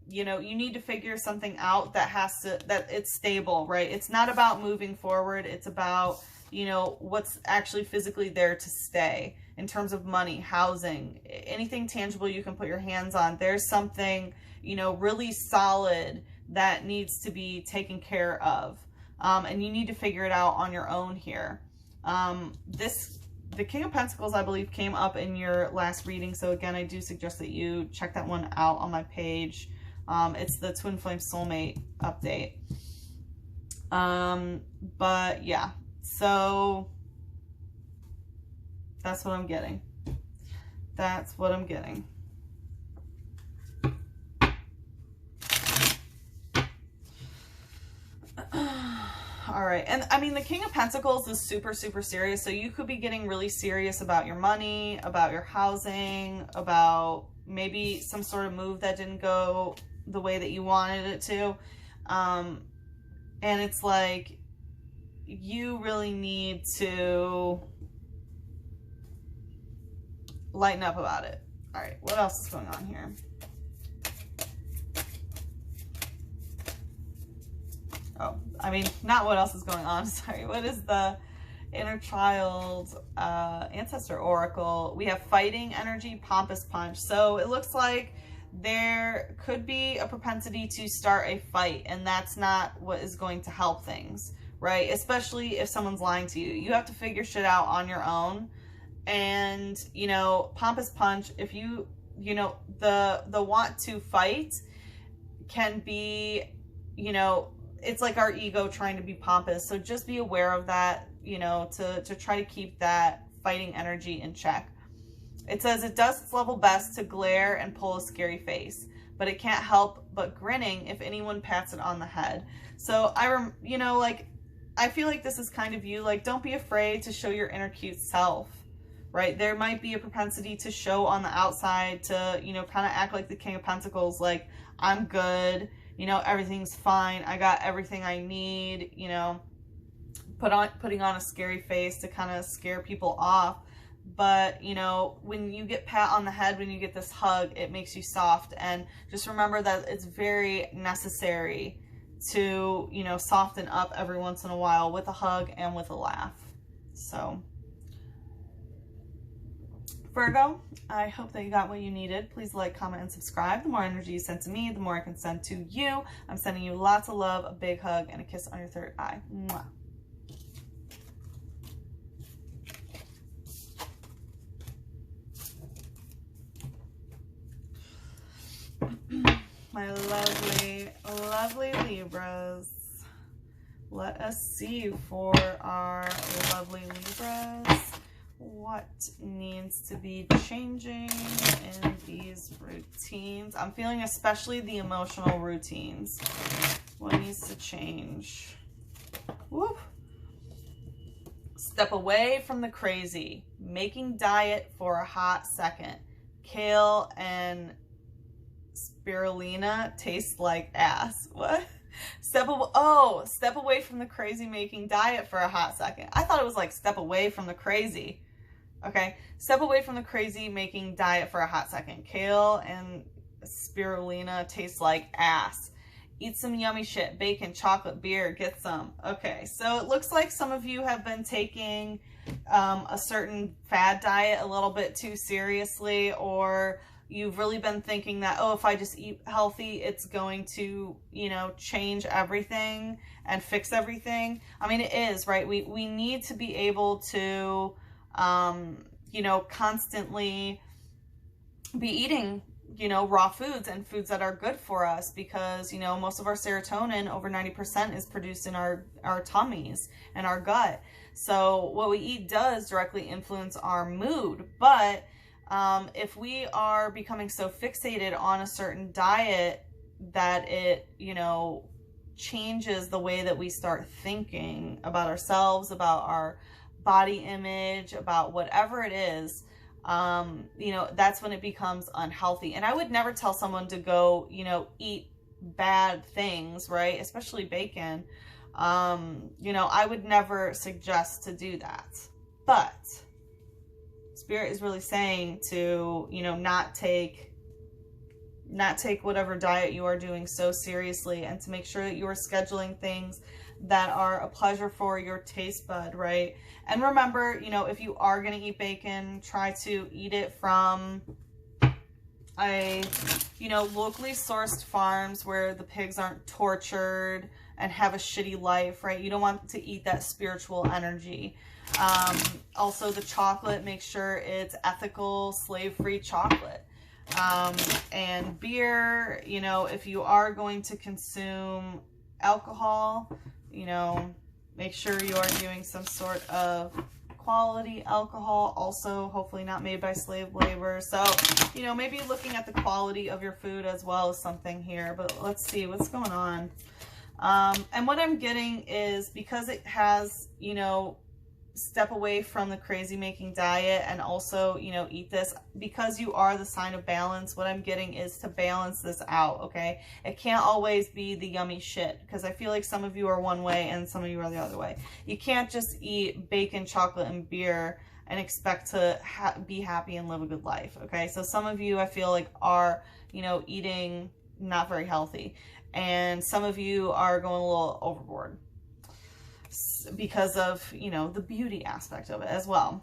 You know, you need to figure something out that it's stable, right? It's not about moving forward. It's about, you know, what's actually physically there to stay in terms of money, housing, anything tangible you can put your hands on. There's something, you know, really solid that needs to be taken care of. And you need to figure it out on your own here. The King of Pentacles, I believe, came up in your last reading. So again, I do suggest that you check that one out on my page. It's the Twin Flame Soulmate update. But yeah. So that's what I'm getting. That's what I'm getting. All right. And I mean, the King of Pentacles is super, super serious. So you could be getting really serious about your money, about your housing, about maybe some sort of move that didn't go the way that you wanted it to. And it's like, you really need to lighten up about it. All right, what else is going on here? Oh, I mean, not what else is going on. Sorry. What is the inner child ancestor oracle? We have fighting energy, pompous punch. So it looks like there could be a propensity to start a fight, and that's not what is going to help things, right? Especially if someone's lying to you. You have to figure shit out on your own. And, you know, pompous punch, if you know, the want to fight can be, you know, it's like our ego trying to be pompous. So just be aware of that, you know, to try to keep that fighting energy in check. It says it does its level best to glare and pull a scary face, but it can't help but grinning if anyone pats it on the head. So you know, like, I feel like this is kind of you. Like, don't be afraid to show your inner cute self, right? There might be a propensity to show on the outside, to, you know, kind of act like the King of Pentacles, like, I'm good, you know, everything's fine, I got everything I need, you know, putting on a scary face to kind of scare people off. But, you know, when you get pat on the head, when you get this hug, it makes you soft. And just remember that it's very necessary to, you know, soften up every once in a while with a hug and with a laugh. So, Virgo, I hope that you got what you needed. Please like, comment, and subscribe. The more energy you send to me, the more I can send to you. I'm sending you lots of love, a big hug, and a kiss on your third eye. Mwah. My lovely, lovely Libras. Let us see for our lovely Libras what needs to be changing in these routines. I'm feeling especially the emotional routines. What needs to change? Whoop. Step away from the crazy. Making diet for a hot second. Kale and spirulina tastes like ass. What? Step away from the crazy, making diet for a hot second. I thought it was like step away from the crazy. Okay, step away from the crazy, making diet for a hot second. Kale and spirulina tastes like ass. Eat some yummy shit, bacon, chocolate, beer, get some. Okay, so it looks like some of you have been taking a certain fad diet a little bit too seriously, or you've really been thinking that, oh, if I just eat healthy, it's going to, you know, change everything and fix everything. I mean, it is, right? We need to be able to, you know, constantly be eating, you know, raw foods and foods that are good for us, because, you know, most of our serotonin, over 90%, is produced in our tummies and our gut. So what we eat does directly influence our mood. But if we are becoming so fixated on a certain diet that it, you know, changes the way that we start thinking about ourselves, about our body image, about whatever it is, you know, that's when it becomes unhealthy. And I would never tell someone to go, you know, eat bad things, right? Especially bacon. You know, I would never suggest to do that. But Spirit is really saying to, you know, not take whatever diet you are doing so seriously, and to make sure that you are scheduling things that are a pleasure for your taste bud, right? And remember, you know, if you are going to eat bacon, try to eat it from you know, locally sourced farms where the pigs aren't tortured and have a shitty life, right? You don't want to eat that spiritual energy. Also the chocolate, make sure it's ethical, slave-free chocolate. And beer, you know, if you are going to consume alcohol, you know, make sure you are doing some sort of quality alcohol, also hopefully not made by slave labor. So, you know, maybe looking at the quality of your food as well as something here. But let's see what's going on. And what I'm getting is, because it has, you know, step away from the crazy making diet, and also, you know, eat this, because you are the sign of balance, what I'm getting is to balance this out, okay? It can't always be the yummy shit, because I feel like some of you are one way and some of you are the other way. You can't just eat bacon, chocolate, and beer and expect to be happy and live a good life, okay? So some of you, I feel like, are, you know, eating not very healthy, and some of you are going a little overboard because of, you know, the beauty aspect of it as well.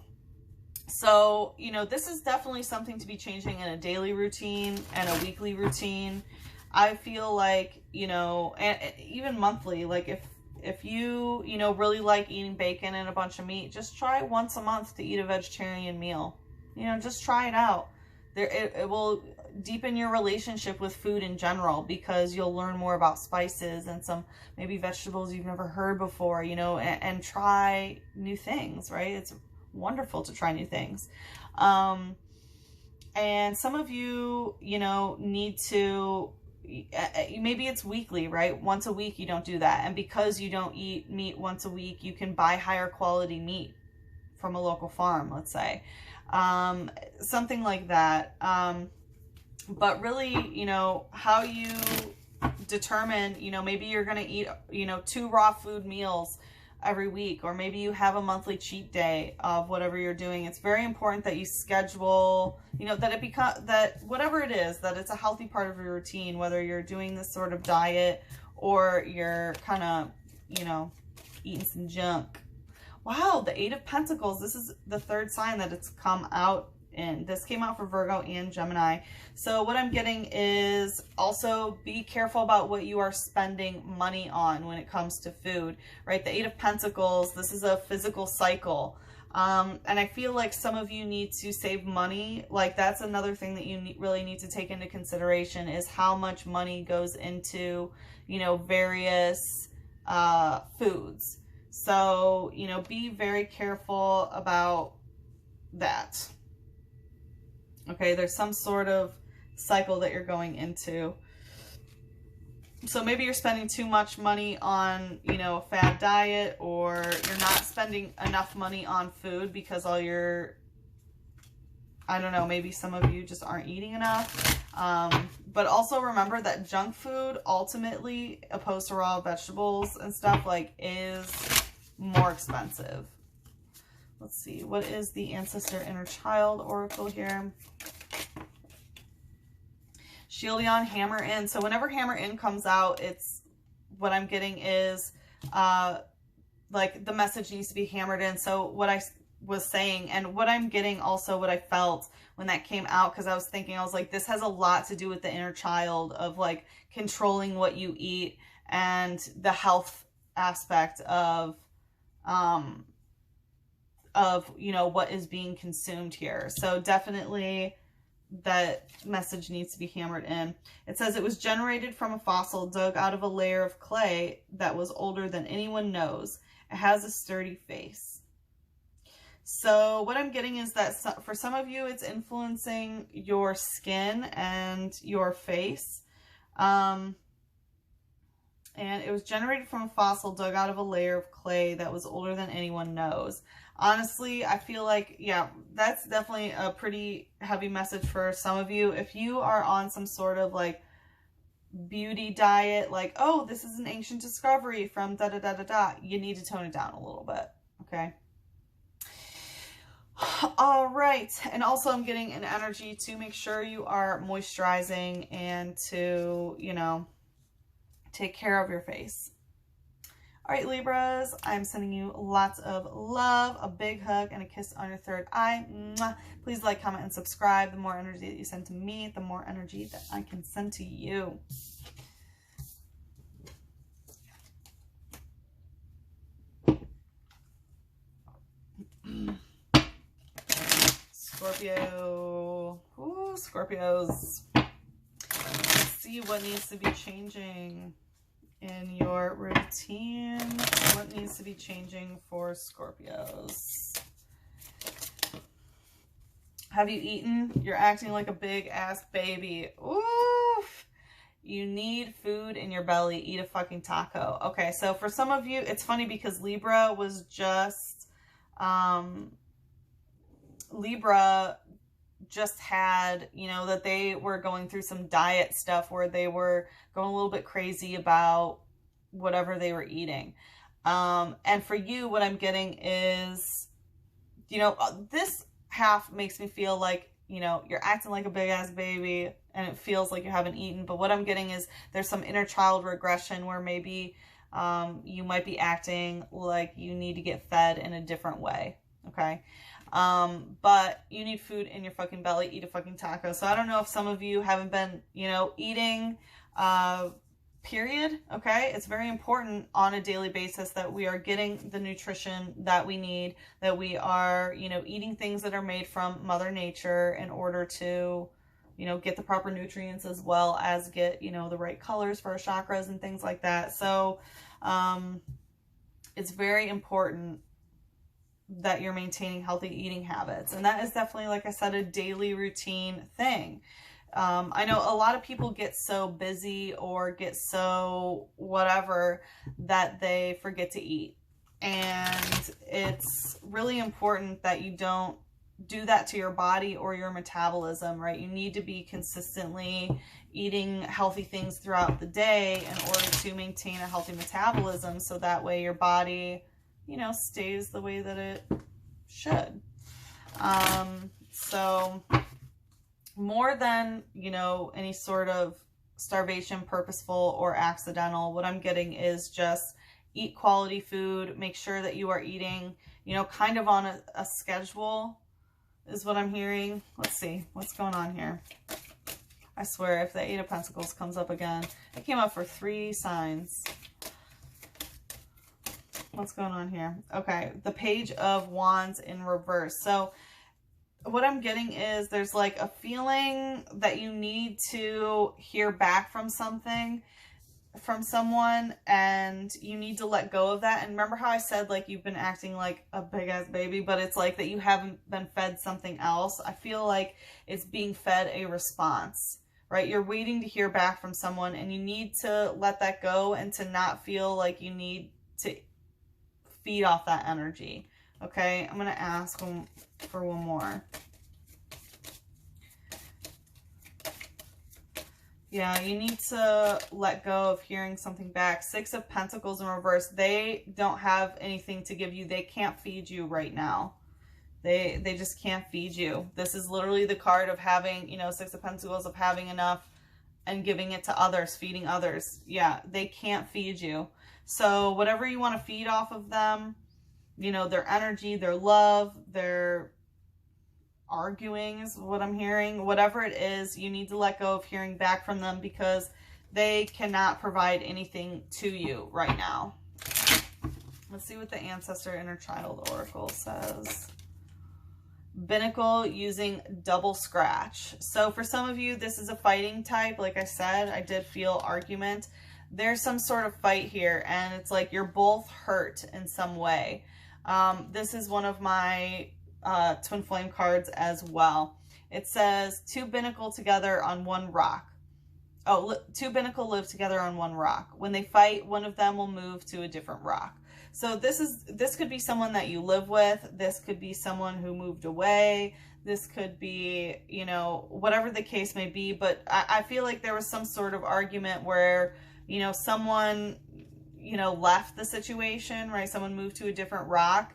So, you know, this is definitely something to be changing in a daily routine and a weekly routine. I feel like, you know, and even monthly, like if you, you know, really like eating bacon and a bunch of meat, just try once a month to eat a vegetarian meal. You know, just try it out. It will deepen your relationship with food in general, because you'll learn more about spices and some maybe vegetables you've never heard before, you know, and try new things, right? It's wonderful to try new things. And some of you, you know, need to, maybe it's weekly, right? Once a week you don't do that. And because you don't eat meat once a week, you can buy higher quality meat from a local farm, let's say. Something like that. But really, you know, how you determine, you know, maybe you're going to eat, you know, 2 raw food meals every week, or maybe you have a monthly cheat day of whatever you're doing. It's very important that you schedule, you know, that that whatever it is, that it's a healthy part of your routine, whether you're doing this sort of diet or you're kind of, you know, eating some junk. Wow, the 8 of Pentacles. This is the 3rd sign that it's come out in. This came out for Virgo and Gemini. So what I'm getting is also be careful about what you are spending money on when it comes to food, right? The 8 of Pentacles, this is a physical cycle. And I feel like some of you need to save money. Like that's another thing that you really need to take into consideration is how much money goes into, you know, various foods. So, you know, be very careful about that. Okay, there's some sort of cycle that you're going into. So maybe you're spending too much money on, you know, a fad diet, or you're not spending enough money on food because all your, I don't know, maybe some of you just aren't eating enough. But also remember that junk food ultimately, opposed to raw vegetables and stuff, like, is more expensive. Let's see, what is the Ancestor Inner Child Oracle here? Shieldon, Hammer In. So whenever Hammer In comes out, it's, what I'm getting is, like, the message needs to be hammered in. So what I was saying, and what I'm getting also, what I felt when that came out, because I was thinking, I was like, this has a lot to do with the inner child of, like, controlling what you eat and the health aspect of, you know, what is being consumed here. So definitely that message needs to be hammered in. It says it was generated from a fossil dug out of a layer of clay that was older than anyone knows. It has a sturdy face. So what I'm getting is that for some of you, it's influencing your skin and your face. And it was generated from a fossil dug out of a layer of clay that was older than anyone knows. Honestly, I feel like, yeah, that's definitely a pretty heavy message for some of you. If you are on some sort of, like, beauty diet, like, oh, this is an ancient discovery from da-da-da-da-da, you need to tone it down a little bit, okay? All right, and also I'm getting an energy to make sure you are moisturizing and to, you know, take care of your face. All right, Libras, I'm sending you lots of love, a big hug, and a kiss on your 3rd eye. Mwah. Please like, comment, and subscribe. The more energy that you send to me, the more energy that I can send to you. Scorpio. Ooh, Scorpios. Let's see what needs to be changing in your routine. What needs to be changing for Scorpios? Have you eaten? You're acting like a big ass baby. Oof. You need food in your belly. Eat a fucking taco. Okay, so for some of you, it's funny because Libra was just, Libra just had, you know, that they were going through some diet stuff where they were going a little bit crazy about whatever they were eating. And for you, what I'm getting is, you know, this half makes me feel like, you know, you're acting like a big ass baby and it feels like you haven't eaten. But what I'm getting is there's some inner child regression where maybe you might be acting like you need to get fed in a different way. Okay. But you need food in your fucking belly. Eat a fucking taco. So I don't know if some of you haven't been, you know, eating, period. Okay. It's very important on a daily basis that we are getting the nutrition that we need, that we are, you know, eating things that are made from Mother Nature in order to, you know, get the proper nutrients as well as get, you know, the right colors for our chakras and things like that. So, it's very important that you're maintaining healthy eating habits. And that is definitely, like I said, a daily routine thing. I know a lot of people get so busy or get so whatever that they forget to eat. And it's really important that you don't do that to your body or your metabolism, right? You need to be consistently eating healthy things throughout the day in order to maintain a healthy metabolism, so that way your body, you know, stays the way that it should. So more than, you know, any sort of starvation, purposeful or accidental, what I'm getting is just eat quality food. Make sure that you are eating, you know, kind of on a schedule is what I'm hearing. Let's see what's going on here. I swear, if the Eight of Pentacles comes up again, it came up for 3 signs. What's going on here? Okay, the Page of Wands in reverse. So what I'm getting is there's like a feeling that you need to hear back from something, from someone, and you need to let go of that. And remember how I said, like, you've been acting like a big ass baby, but it's like that you haven't been fed something else. I feel like it's being fed a response, right? You're waiting to hear back from someone, and you need to let that go and to not feel like you need to feed off that energy. Okay, I'm going to ask for one more. Yeah, you need to let go of hearing something back. 6 of Pentacles in reverse. They don't have anything to give you. They can't feed you right now. They just can't feed you. This is literally the card of having, you know, 6 of Pentacles, of having enough and giving it to others, feeding others. Yeah, they can't feed you. So whatever you want to feed off of them, you know, their energy, their love, their arguing is what I'm hearing. Whatever it is, you need to let go of hearing back from them, because they cannot provide anything to you right now. Let's see what the Ancestor Inner Child Oracle says. Binnacle using double scratch. So for some of you, this is a fighting type. Like I said, I did feel argument. There's some sort of fight here, and it's like you're both hurt in some way. This is one of my twin flame cards as well. It says 2 binnacle together on one rock. Oh, 2 binnacle live together on one rock. When they fight, one of them will move to a different rock. So this could be someone that you live with. This could be someone who moved away. This could be, you know, whatever the case may be. But I feel like there was some sort of argument where, you know, someone, you know, left the situation, right? Someone moved to a different rock.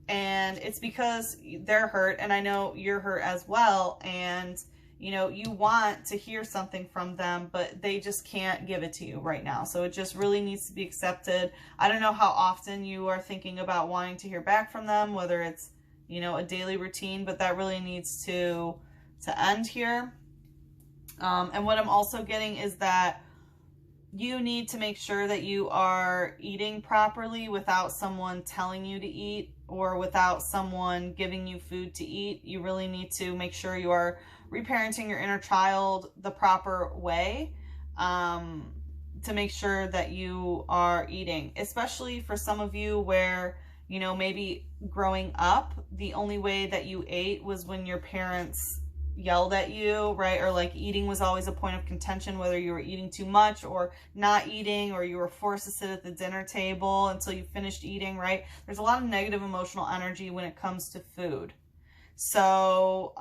And it's because they're hurt, and I know you're hurt as well, and you know, you want to hear something from them, but they just can't give it to you right now. So it just really needs to be accepted. I don't know how often you are thinking about wanting to hear back from them, whether it's, you know, a daily routine, but that really needs to end here. And what I'm also getting is that you need to make sure that you are eating properly without someone telling you to eat, or without someone giving you food to eat. You really need to make sure you are reparenting your inner child the proper way, to make sure that you are eating, especially for some of you where, you know, maybe growing up, the only way that you ate was when your parents yelled at you, right? Or like eating was always a point of contention, whether you were eating too much or not eating, or you were forced to sit at the dinner table until you finished eating, right? There's a lot of negative emotional energy when it comes to food. So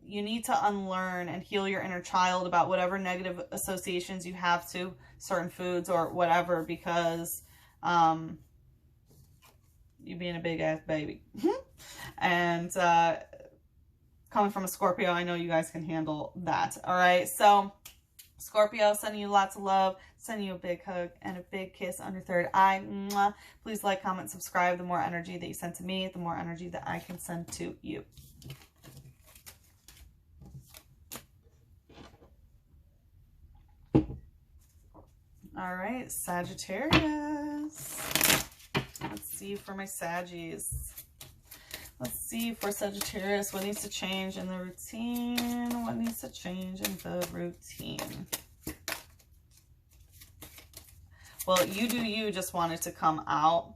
you need to unlearn and heal your inner child about whatever negative associations you have to certain foods or whatever, because you being a big ass baby. And coming from a Scorpio, I know you guys can handle that. All right. So Scorpio, sending you lots of love, sending you a big hug and a big kiss on your third eye. Mwah. Please like, comment, subscribe. The more energy that you send to me, the more energy that I can send to you. All right, Sagittarius. Let's see for my Saggies. Let's see for Sagittarius, what needs to change in the routine? What needs to change in the routine? Well, you do you just wanted to come out.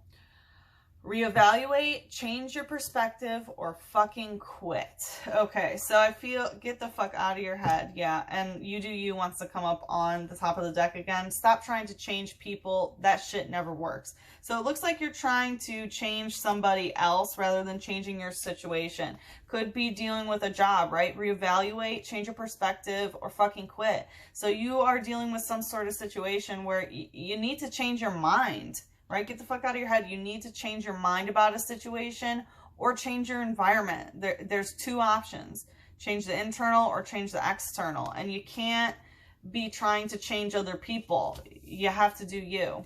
Reevaluate, change your perspective, or fucking quit. Okay, so I feel, get the fuck out of your head. Yeah, and you do you wants to come up on the top of the deck again. Stop trying to change people. That shit never works. So it looks like you're trying to change somebody else rather than changing your situation. Could be dealing with a job, right? Reevaluate, change your perspective, or fucking quit. So you are dealing with some sort of situation where you need to change your mind. Right? Get the fuck out of your head. You need to change your mind about a situation or change your environment. There's two options. Change the internal or change the external. And you can't be trying to change other people. You have to do you.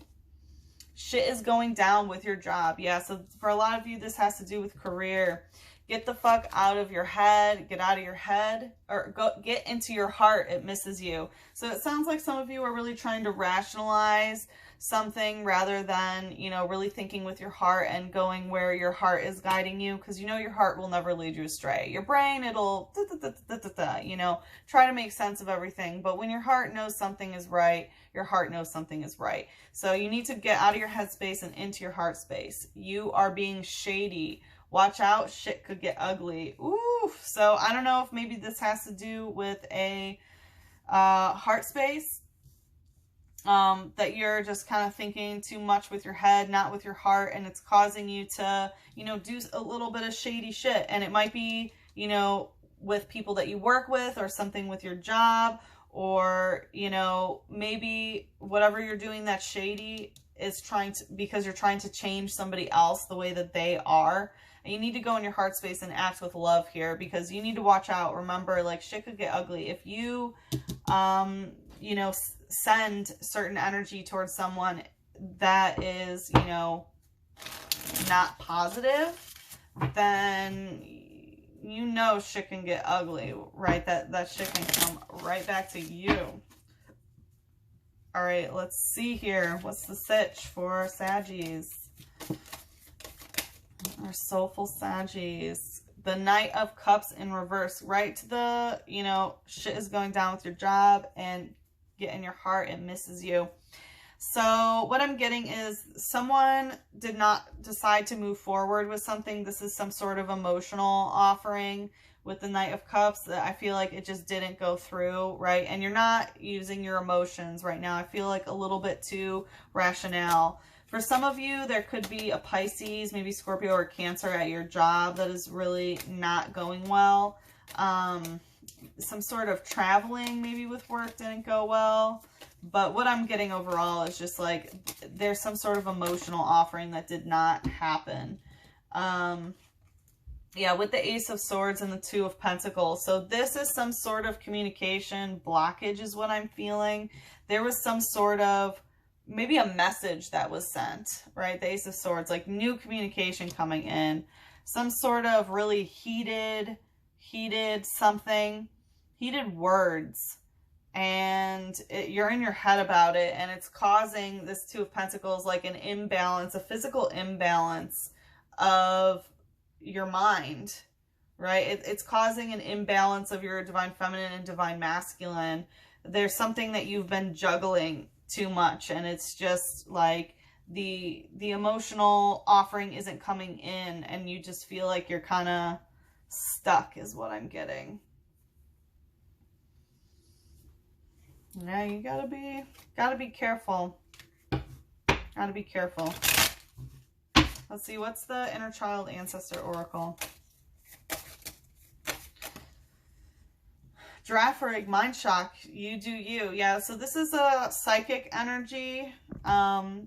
Shit is going down with your job. Yeah, so for a lot of you, this has to do with career. Get the fuck out of your head. Get out of your head. Or get into your heart. It misses you. So it sounds like some of you are really trying to rationalize something rather than, you know, really thinking with your heart and going where your heart is guiding you, because you know your heart will never lead you astray. Your brain, it'll you know, try to make sense of everything, but when your heart knows something is right, your heart knows something is right. So you need to get out of your head space and into your heart space. You are being shady. Watch out, shit could get ugly. Oof. So I don't know if maybe this has to do with a heart space. That you're just kind of thinking too much with your head, not with your heart, and it's causing you to, you know, do a little bit of shady shit. And it might be, you know, with people that you work with, or something with your job, or, you know, maybe whatever you're doing that's shady is because you're trying to change somebody else the way that they are. And you need to go in your heart space and act with love here, because you need to watch out. Remember, like, shit could get ugly. If you, you know, send certain energy towards someone that is, you know, not positive, then you know shit can get ugly, right? That shit can come right back to you. All right, let's see here. What's the sitch for Saggies? Our soulful Saggies. The Knight of Cups in reverse. Right to the, you know, shit is going down with your job, and get in your heart, it misses you. So what I'm getting is someone did not decide to move forward with something. This is some sort of emotional offering with the Knight of Cups that I feel like it just didn't go through, right? And you're not using your emotions right now. I feel like a little bit too rational. For some of you, there could be a Pisces, maybe Scorpio or Cancer at your job that is really not going well. Some sort of traveling maybe with work didn't go well. But what I'm getting overall is just like there's some sort of emotional offering that did not happen. Yeah, with the Ace of Swords and the Two of Pentacles. So this is some sort of communication blockage is what I'm feeling. There was some sort of, maybe a message that was sent, right? The Ace of Swords, like new communication coming in. Some sort of really heated something, heated words. And you're in your head about it, and it's causing this Two of Pentacles like an imbalance, a physical imbalance of your mind, right? It's causing an imbalance of your divine feminine and divine masculine. There's something that you've been juggling too much, and it's just like the emotional offering isn't coming in, and you just feel like you're kind of stuck is what I'm getting. Yeah, you gotta be careful. Gotta be careful. Let's see, what's the Inner Child Ancestor Oracle? Draft rig, mind shock, you do you. Yeah, so this is a psychic energy.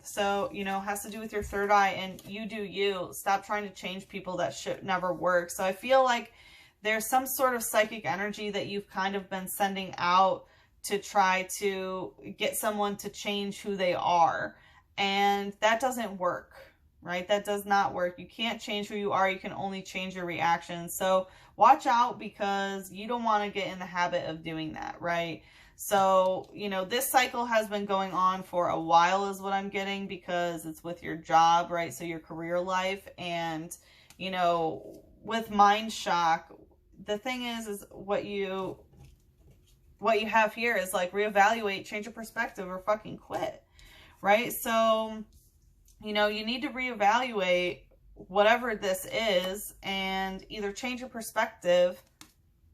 So, you know, has to do with your third eye, and you do you. Stop trying to change people. That shit never works. So I feel like there's some sort of psychic energy that you've kind of been sending out to try to get someone to change who they are. And that doesn't work, right? That does not work. You can't change who you are. You can only change your reactions. So watch out, because you don't want to get in the habit of doing that, right? So, you know, this cycle has been going on for a while is what I'm getting, because it's with your job, right? So your career life. And, you know, with mind shock, the thing is what you have here is like reevaluate, change your perspective, or fucking quit, right? So, you know, you need to reevaluate whatever this is and either change your perspective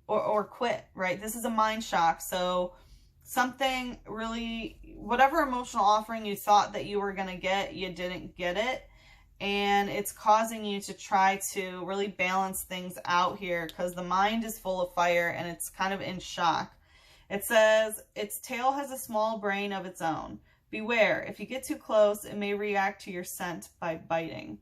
or quit, right? This is a mind shock. So something really, whatever emotional offering you thought that you were going to get, you didn't get it. And it's causing you to try to really balance things out here because the mind is full of fire and it's kind of in shock. It says, its tail has a small brain of its own. Beware, if you get too close, it may react to your scent by biting.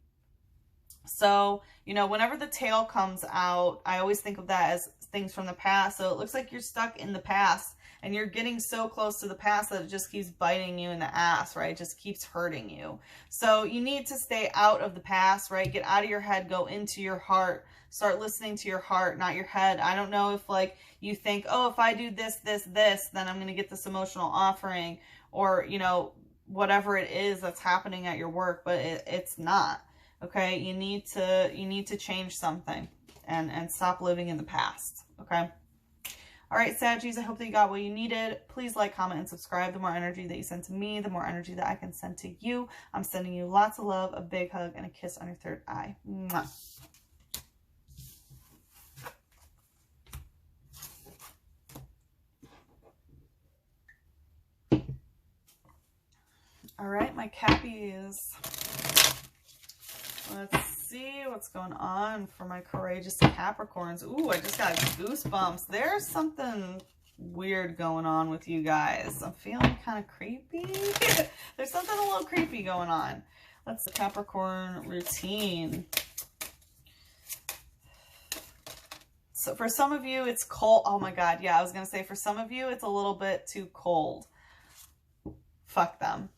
So, you know, whenever the tail comes out, I always think of that as things from the past. So it looks like you're stuck in the past and you're getting so close to the past that it just keeps biting you in the ass, right? It just keeps hurting you. So you need to stay out of the past, right? Get out of your head, go into your heart, start listening to your heart, not your head. I don't know if like you think, oh, if I do this, this, this, then I'm going to get this emotional offering, or, you know, whatever it is that's happening at your work, but it's not. Okay, you need to change something and stop living in the past. Okay. All right, Saggies, I hope that you got what you needed. Please like, comment, and subscribe. The more energy that you send to me, the more energy that I can send to you. I'm sending you lots of love, a big hug, and a kiss on your third eye. Mwah. All right, my Cappies. Let's see what's going on for my courageous Capricorns. Ooh, I just got goosebumps. There's something weird going on with you guys. I'm feeling kind of creepy. There's something a little creepy going on. Let's Capricorn routine. So for some of you, it's cold. Oh my God. Yeah, I was going to say for some of you, it's a little bit too cold. Fuck them.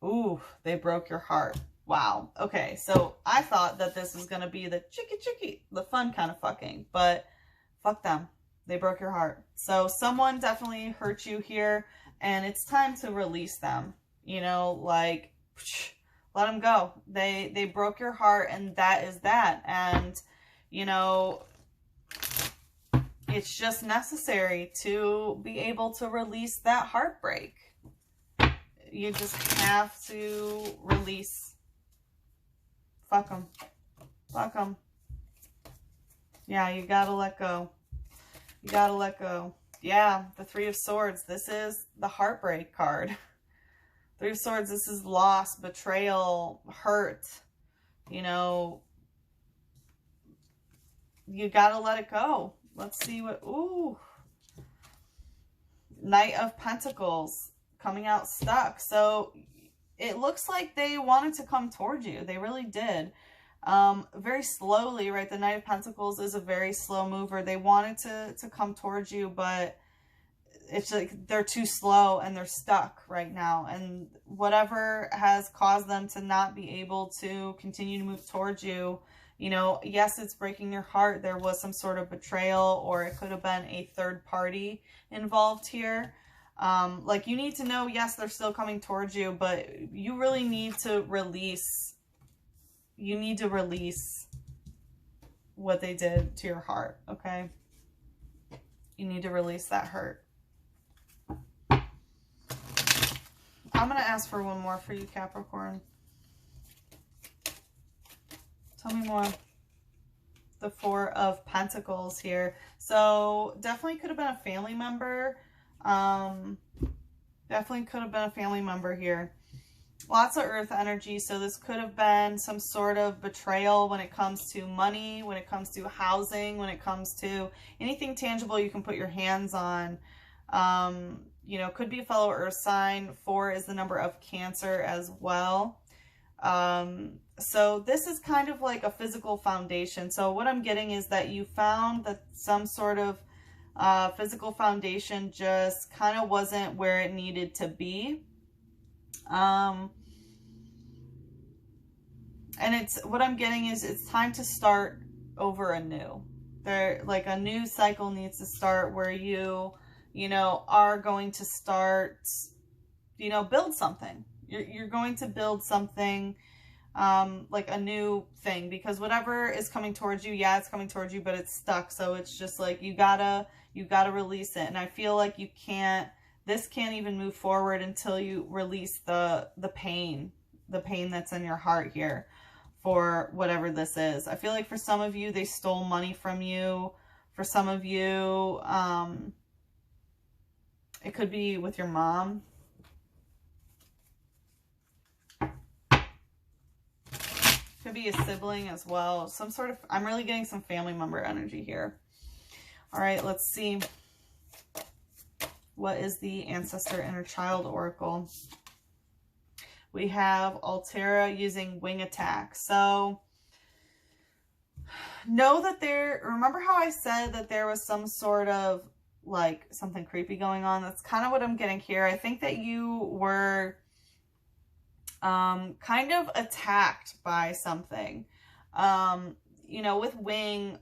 Ooh, they broke your heart. Wow. Okay, so I thought that this was going to be the chicky, the fun kind of fucking, but fuck them. They broke your heart. So someone definitely hurt you here, and it's time to release them. You know, like, let them go. They broke your heart, and that is that. And, you know, it's just necessary to be able to release that heartbreak. You just have to release. Fuck them. Fuck them. Yeah, you gotta let go. You gotta let go. Yeah, the Three of Swords. This is the heartbreak card. Three of Swords, this is loss, betrayal, hurt. You know, you gotta let it go. Let's see what, ooh. Knight of Pentacles, coming out stuck. So it looks like they wanted to come towards you. They really did. Very slowly, right? The Knight of Pentacles is a very slow mover. They wanted to come towards you, but it's like they're too slow and they're stuck right now. And whatever has caused them to not be able to continue to move towards you, you know, yes, it's breaking your heart. There was some sort of betrayal, or it could have been a third party involved here. Like, you need to know, yes, they're still coming towards you, but you really need to release. You need to release what they did to your heart, okay? You need to release that hurt. I'm going to ask for one more for you, Capricorn. Tell me more. The Four of Pentacles here. So, definitely could have been a family member. Definitely could have been a family member here. Lots of earth energy. So this could have been some sort of betrayal when it comes to money, when it comes to housing, when it comes to anything tangible you can put your hands on. You know, could be a fellow earth sign. 4 is the number of Cancer as well. So this is kind of like a physical foundation. So what I'm getting is that you found that some sort of physical foundation just kind of wasn't where it needed to be. And it's, what I'm getting is it's time to start over anew. Like a new cycle needs to start where you know, are going to start, you know, build something. You're going to build something, like a new thing, because whatever is coming towards you, yeah, it's coming towards you, but it's stuck. So it's just like, you gotta release it. And I feel like this can't even move forward until you release the pain that's in your heart here. for whatever this is. I feel like for some of you, they stole money from you. For some of you, it could be with your mom. Could be a sibling as well. Some sort of, I'm really getting some family member energy here. All right, let's see. What is the Ancestor Inner Child Oracle? We have Altera using wing attack. So know that remember how I said that there was some sort of like something creepy going on? That's kind of what I'm getting here. I think that you were kind of attacked by something. You know, with wing,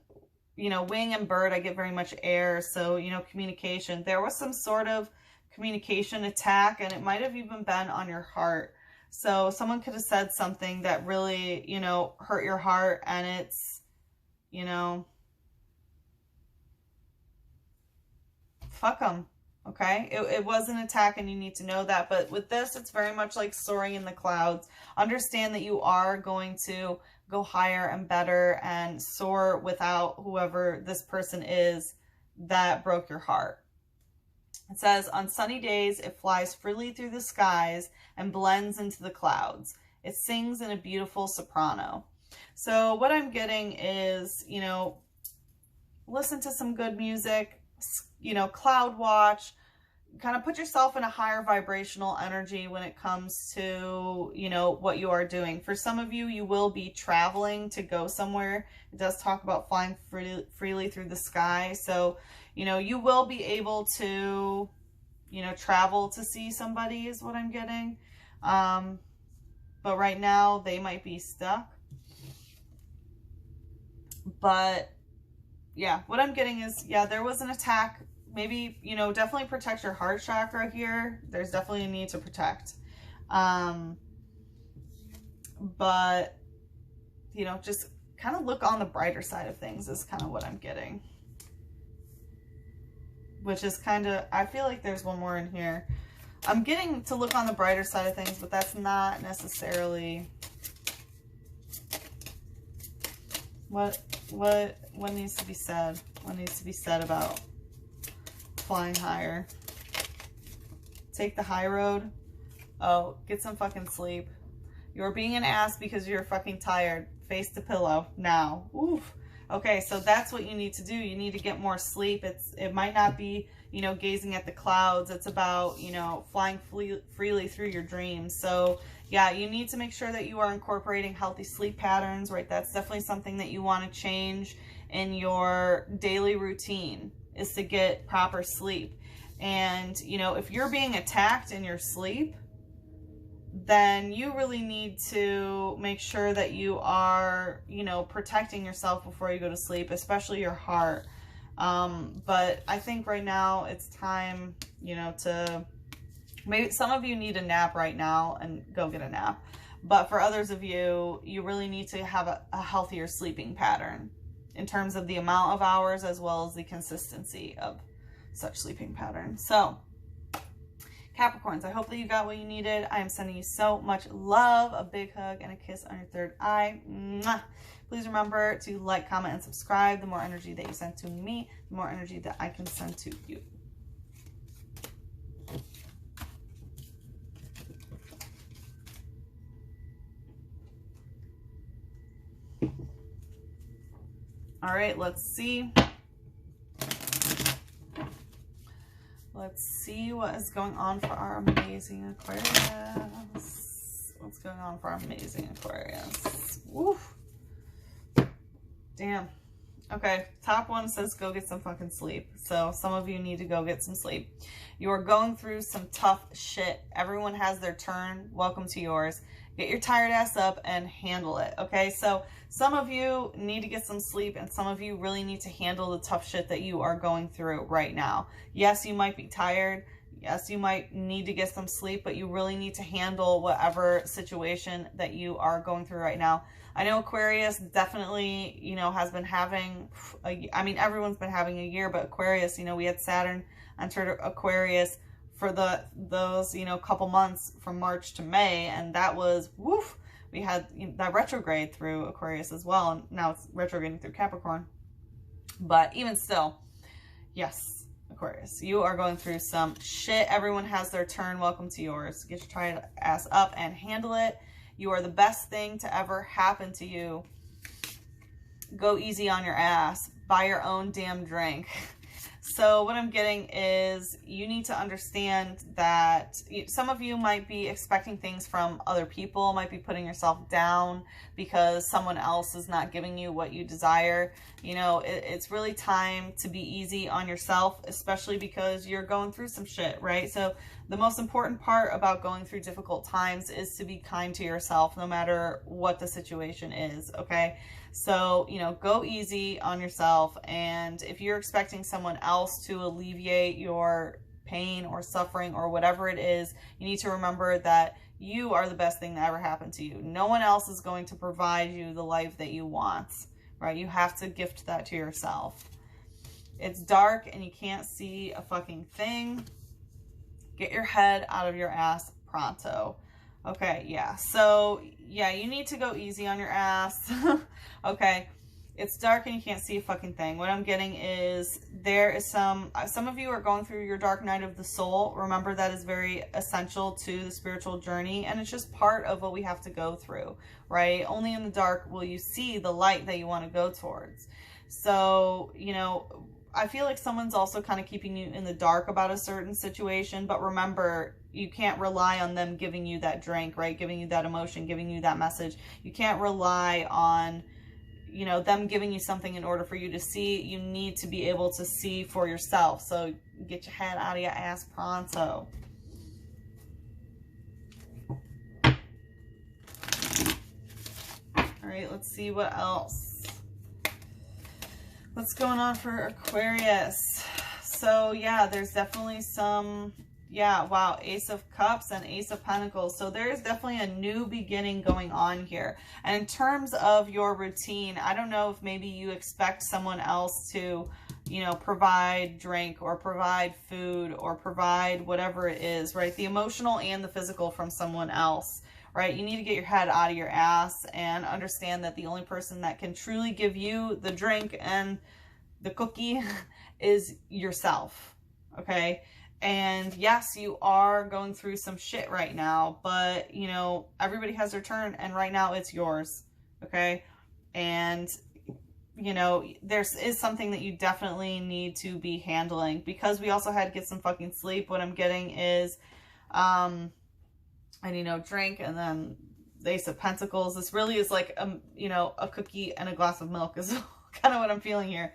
you know, wing and bird, I get very much air. So, you know, communication. There was some sort of communication attack, and it might have even been on your heart. So someone could have said something that really, you know, hurt your heart, and it's, you know, fuck them. Okay, it was an attack, and you need to know that. But with this, it's very much like soaring in the clouds. Understand that you are going to go higher and better and soar without whoever this person is that broke your heart. It says, on sunny days, it flies freely through the skies and blends into the clouds. It sings in a beautiful soprano. So what I'm getting is, you know, listen to some good music, you know, cloud watch, kind of put yourself in a higher vibrational energy when it comes to, you know, what you are doing. For some of you, you will be traveling to go somewhere. It does talk about flying freely through the sky. So, you know, you will be able to, you know, travel to see somebody is what I'm getting. But right now they might be stuck. But yeah, what I'm getting is, yeah, there was an attack. Maybe, you know, definitely protect your heart chakra here. There's definitely a need to protect. But, you know, just kind of look on the brighter side of things is kind of what I'm getting. Which is kind of, I feel like there's one more in here. I'm getting to look on the brighter side of things, but that's not necessarily what needs to be said. What needs to be said about flying higher. Take the high road. Oh, get some fucking sleep. You're being an ass because you're fucking tired. Face the pillow now. Oof. Okay, so that's what you need to do. You need to get more sleep. It might not be, you know, gazing at the clouds. It's about, you know, flying freely through your dreams. So yeah, you need to make sure that you are incorporating healthy sleep patterns, right? That's definitely something that you want to change in your daily routine, is to get proper sleep. And, you know, if you're being attacked in your sleep, then you really need to make sure that you are, you know, protecting yourself before you go to sleep, especially your heart. But I think right now it's time, you know, to, maybe some of you need a nap right now and go get a nap. But for others of you, you really need to have a healthier sleeping pattern in terms of the amount of hours as well as the consistency of such sleeping patterns. So Capricorns, I hope that you got what you needed. I am sending you so much love, a big hug, and a kiss on your third eye. Mwah. Please remember to like, comment, and subscribe. The more energy that you send to me, the more energy that I can send to you. All right, let's see. Let's see what is going on for our amazing Aquarius. What's going on for our amazing Aquarius? Woof. Damn. Okay, top one says go get some fucking sleep. So some of you need to go get some sleep. You are going through some tough shit. Everyone has their turn. Welcome to yours. Get your tired ass up and handle it, okay? So some of you need to get some sleep, and some of you really need to handle the tough shit that you are going through right now. Yes, you might be tired. Yes, you might need to get some sleep, but you really need to handle whatever situation that you are going through right now. I know Aquarius definitely, you know, has been having, I mean, everyone's been having a year, but Aquarius, you know, we had Saturn entered Aquarius for those, you know, couple months from March to May, and that was, woof, we had that retrograde through Aquarius as well, and now it's retrograding through Capricorn. But even still, yes, Aquarius, you are going through some shit. Everyone has their turn. Welcome to yours. Get your tired ass up and handle it. You are the best thing to ever happen to you. Go easy on your ass. Buy your own damn drink. So what I'm getting is you need to understand that some of you might be expecting things from other people, might be putting yourself down because someone else is not giving you what you desire. You know, it's really time to be easy on yourself, especially because you're going through some shit, right? So the most important part about going through difficult times is to be kind to yourself no matter what the situation is, okay? So, you know, go easy on yourself. And if you're expecting someone else to alleviate your pain or suffering or whatever it is, you need to remember that you are the best thing that ever happened to you. No one else is going to provide you the life that you want, right? You have to gift that to yourself. It's dark and you can't see a fucking thing. Get your head out of your ass pronto. Okay, yeah. So, yeah, you need to go easy on your ass. Okay. It's dark and you can't see a fucking thing. What I'm getting is there is some of you are going through your dark night of the soul. Remember, that is very essential to the spiritual journey, and it's just part of what we have to go through, right? Only in the dark will you see the light that you want to go towards. So, you know, I feel like someone's also kind of keeping you in the dark about a certain situation, but remember, you can't rely on them giving you that drink, right? Giving you that emotion, giving you that message. You can't rely on, you know, them giving you something in order for you to see. You need to be able to see for yourself. So get your head out of your ass pronto. All right, let's see what else. What's going on for Aquarius? So yeah, there's definitely some, yeah, wow, Ace of Cups and Ace of Pentacles. So there's definitely a new beginning going on here. And in terms of your routine, I don't know if maybe you expect someone else to, you know, provide drink or provide food or provide whatever it is, right? The emotional and the physical from someone else, right? You need to get your head out of your ass and understand that the only person that can truly give you the drink and the cookie is yourself, okay? And yes, you are going through some shit right now, but, you know, everybody has their turn, and right now it's yours, okay? And, you know, there is something that you definitely need to be handling, because we also had to get some fucking sleep. What I'm getting is, and, you know, drink, and then the Ace of Pentacles. This really is like, you know, a cookie and a glass of milk is kind of what I'm feeling here.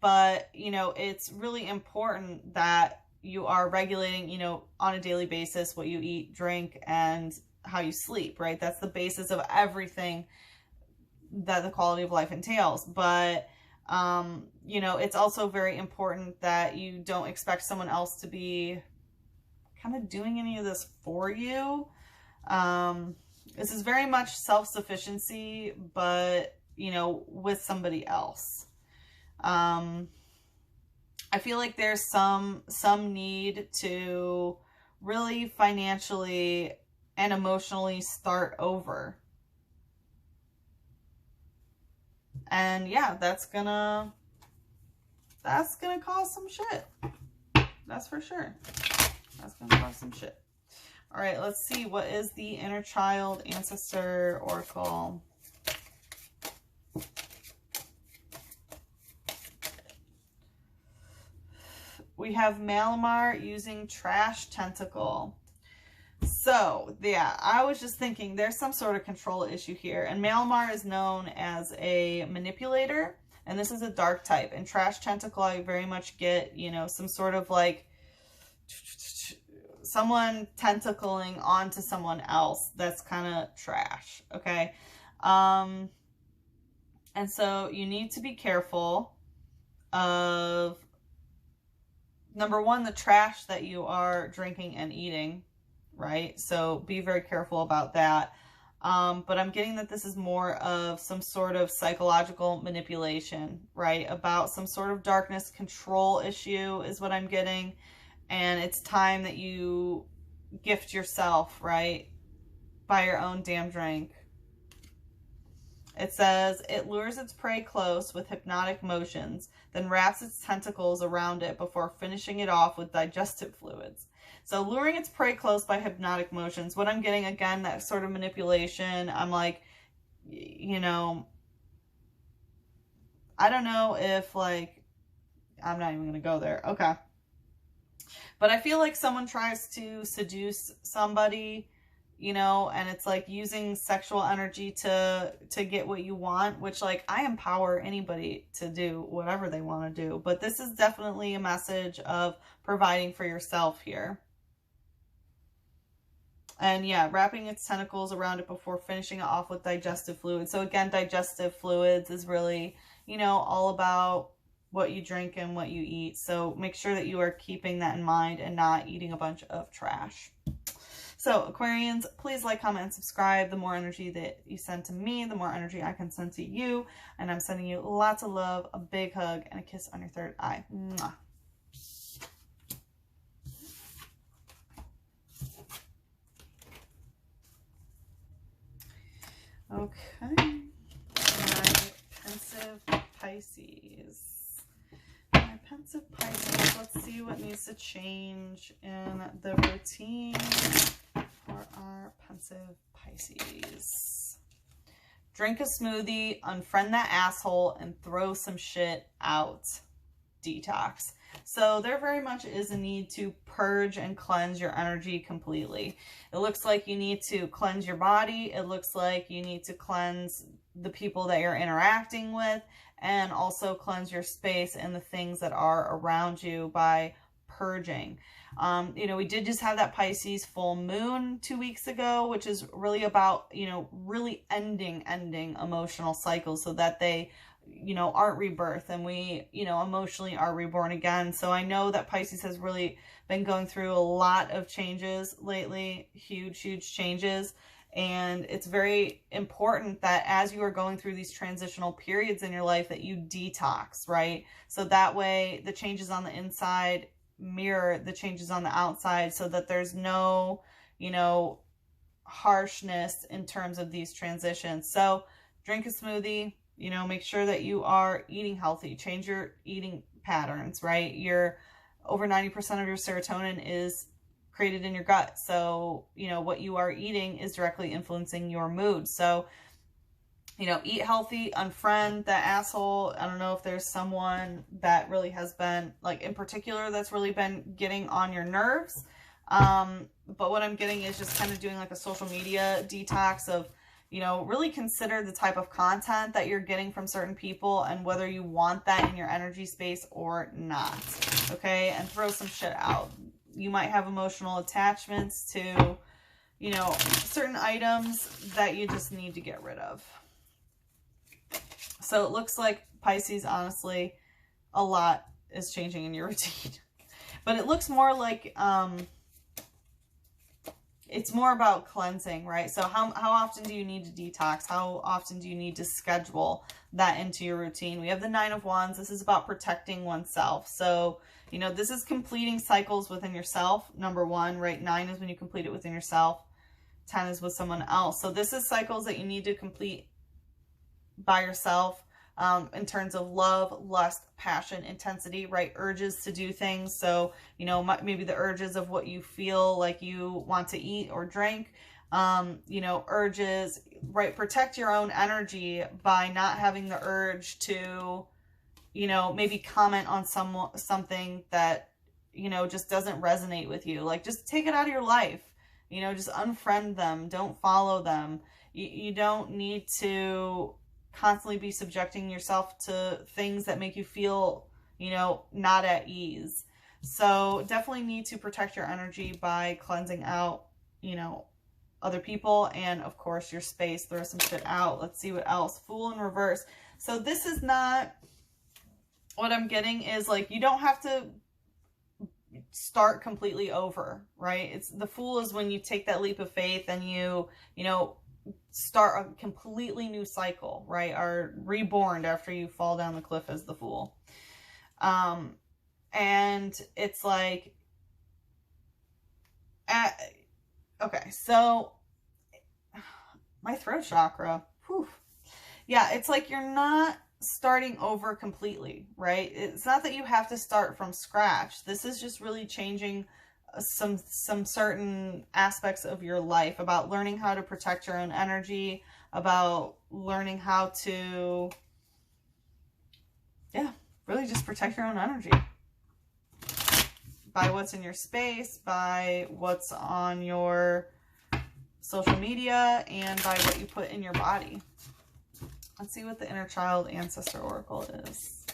But, you know, it's really important that you are regulating, you know, on a daily basis what you eat, drink, and how you sleep, right? That's the basis of everything that the quality of life entails. But, you know, it's also very important that you don't expect someone else to be kind of doing any of this for you. This is very much self-sufficiency, but, you know, with somebody else. I feel like there's some need to really financially and emotionally start over. And yeah, that's gonna cause some shit. That's for sure. That's gonna cause some shit. All right, let's see. What is the inner child ancestor oracle? We have Malamar using trash tentacle. So, yeah, I was just thinking there's some sort of control issue here. And Malamar is known as a manipulator. And this is a dark type. And trash tentacle, I very much get, you know, some sort of like someone tentacling onto someone else. That's kind of trash, okay? And so you need to be careful of, number one, the trash that you are drinking and eating, right? So be very careful about that. But I'm getting that this is more of some sort of psychological manipulation, right? About some sort of darkness control issue is what I'm getting. And it's time that you gift yourself, right? by your own damn drink. It says, it lures its prey close with hypnotic motions, then wraps its tentacles around it before finishing it off with digestive fluids. So luring its prey close by hypnotic motions. What I'm getting, again, that sort of manipulation. I'm like, you know, I don't know if, like, I'm not even going to go there. Okay. But I feel like someone tries to seduce somebody, you know, and it's like using sexual energy to get what you want, which, like, I empower anybody to do whatever they want to do. But this is definitely a message of providing for yourself here. And yeah, wrapping its tentacles around it before finishing it off with digestive fluids. So again, digestive fluids is really, you know, all about what you drink and what you eat. So make sure that you are keeping that in mind and not eating a bunch of trash. So Aquarians, please like, comment, and subscribe. The more energy that you send to me, the more energy I can send to you. And I'm sending you lots of love, a big hug, and a kiss on your third eye. Mwah. Okay. My pensive Pisces. My pensive Pisces. Let's see what needs to change in the routine for our pensive Pisces. Drink a smoothie, unfriend that asshole, and throw some shit out. Detox. So there very much is a need to purge and cleanse your energy completely. It looks like you need to cleanse your body. It looks like you need to cleanse the people that you're interacting with, and also cleanse your space and the things that are around you by purging. You know, we did just have that Pisces full moon 2 weeks ago, which is really about, you know, really ending emotional cycles so that they, you know, aren't rebirth, and we, you know, emotionally are reborn again. So I know that Pisces has really been going through a lot of changes lately, huge changes. And it's very important that as you are going through these transitional periods in your life that you detox, right? So that way the changes on the inside mirror the changes on the outside, so that there's no, you know, harshness in terms of these transitions. So drink a smoothie, you know, make sure that you are eating healthy, change your eating patterns, right? Your over 90% of your serotonin is created in your gut. So, you know, what you are eating is directly influencing your mood. So, you know, eat healthy, unfriend that asshole. I don't know if there's someone that really has been, like, in particular, that's really been getting on your nerves. But what I'm getting is just kind of doing like a social media detox of, you know, really consider the type of content that you're getting from certain people and whether you want that in your energy space or not. Okay. And throw some shit out. You might have emotional attachments to, you know, certain items that you just need to get rid of. So it looks like Pisces, honestly, a lot is changing in your routine. But it looks more like, it's more about cleansing, right? So how often do you need to detox? How often do you need to schedule that into your routine? We have the 9 of Wands. This is about protecting oneself. So, you know, this is completing cycles within yourself. Number 1, right? 9 is when you complete it within yourself. 10 is with someone else. So this is cycles that you need to complete by yourself, in terms of love, lust, passion, intensity, right? Urges to do things. So, you know, maybe the urges of what you feel like you want to eat or drink, you know, urges, right? Protect your own energy by not having the urge to, you know, maybe comment on something that, you know, just doesn't resonate with you. Like, just take it out of your life, you know, just unfriend them. Don't follow them. You don't need to constantly be subjecting yourself to things that make you feel, you know, not at ease. So definitely need to protect your energy by cleansing out, you know, other people and of course your space. Throw some shit out. Let's see what else. Fool in reverse. So this is not, what I'm getting is like, you don't have to start completely over, right? It's the Fool is when you take that leap of faith and you know, start a completely new cycle, right? Are reborn after you fall down the cliff as the Fool. And it's like, okay, so my throat chakra. Whew. Yeah, it's like you're not starting over completely, right? It's not that you have to start from scratch. This is just really changing some certain aspects of your life, about learning how to protect your own energy, about learning how to, yeah, really just protect your own energy by what's in your space, by what's on your social media, and by what you put in your body. Let's see what the Inner Child Ancestor Oracle is.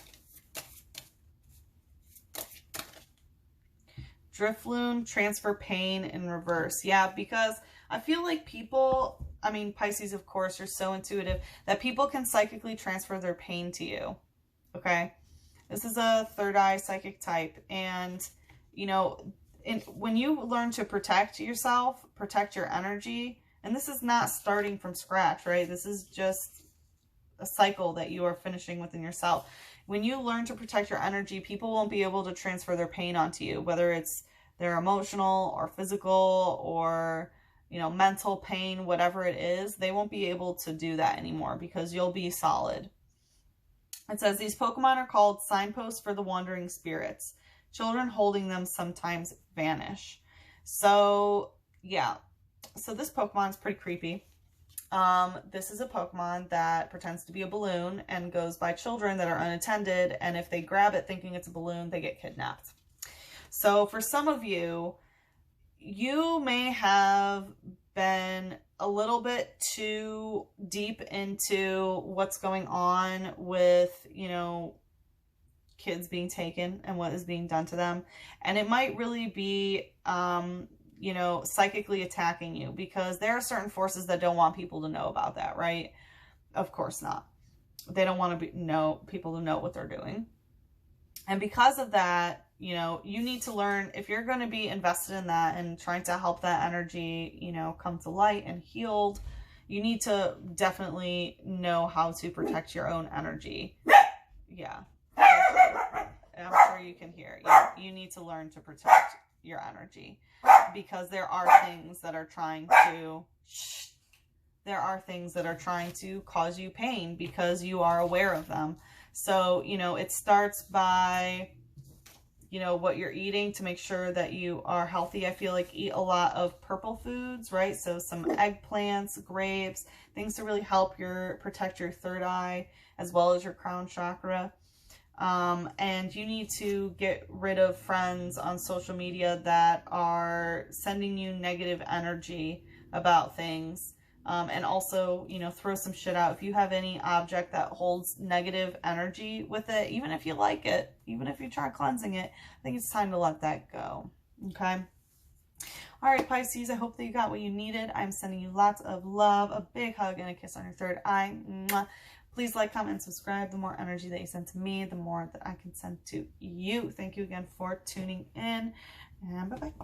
Drifloon, transfer pain in reverse. Yeah, because I feel like people, I mean, Pisces, of course, are so intuitive that people can psychically transfer their pain to you. Okay? This is a third eye psychic type. And, you know, when you learn to protect yourself, protect your energy, and this is not starting from scratch, right? This is just a cycle that you are finishing within yourself. When you learn to protect your energy, people won't be able to transfer their pain onto you, whether it's their emotional or physical or, you know, mental pain, whatever it is. They won't be able to do that anymore because you'll be solid. It says these Pokemon are called signposts for the wandering spirits. Children holding them sometimes vanish. So, yeah. So this Pokemon is pretty creepy. This is a Pokemon that pretends to be a balloon and goes by children that are unattended. And if they grab it thinking it's a balloon, they get kidnapped. So for some of you, you may have been a little bit too deep into what's going on with, you know, kids being taken and what is being done to them. And it might really be, you know, psychically attacking you, because there are certain forces that don't want people to know about that, right? Of course not. They don't want to people to know what they're doing. And because of that, you know, you need to learn, if you're going to be invested in that and trying to help that energy, you know, come to light and healed, you need to definitely know how to protect your own energy. Yeah. I'm sure you can hear. Yeah, you need to learn to protect your energy, because there are things that are trying to cause you pain because you are aware of them. So, you know, it starts by, you know, what you're eating to make sure that you are healthy. I feel like eat a lot of purple foods, right? So some eggplants, grapes, things to really help protect your third eye as well as your crown chakra. And you need to get rid of friends on social media that are sending you negative energy about things. And also, you know, throw some shit out. If you have any object that holds negative energy with it, even if you like it, even if you try cleansing it, I think it's time to let that go. Okay. All right, Pisces, I hope that you got what you needed. I'm sending you lots of love, a big hug, and a kiss on your third eye. Mwah. Please like, comment, and subscribe. The more energy that you send to me, the more that I can send to you. Thank you again for tuning in, and bye-bye.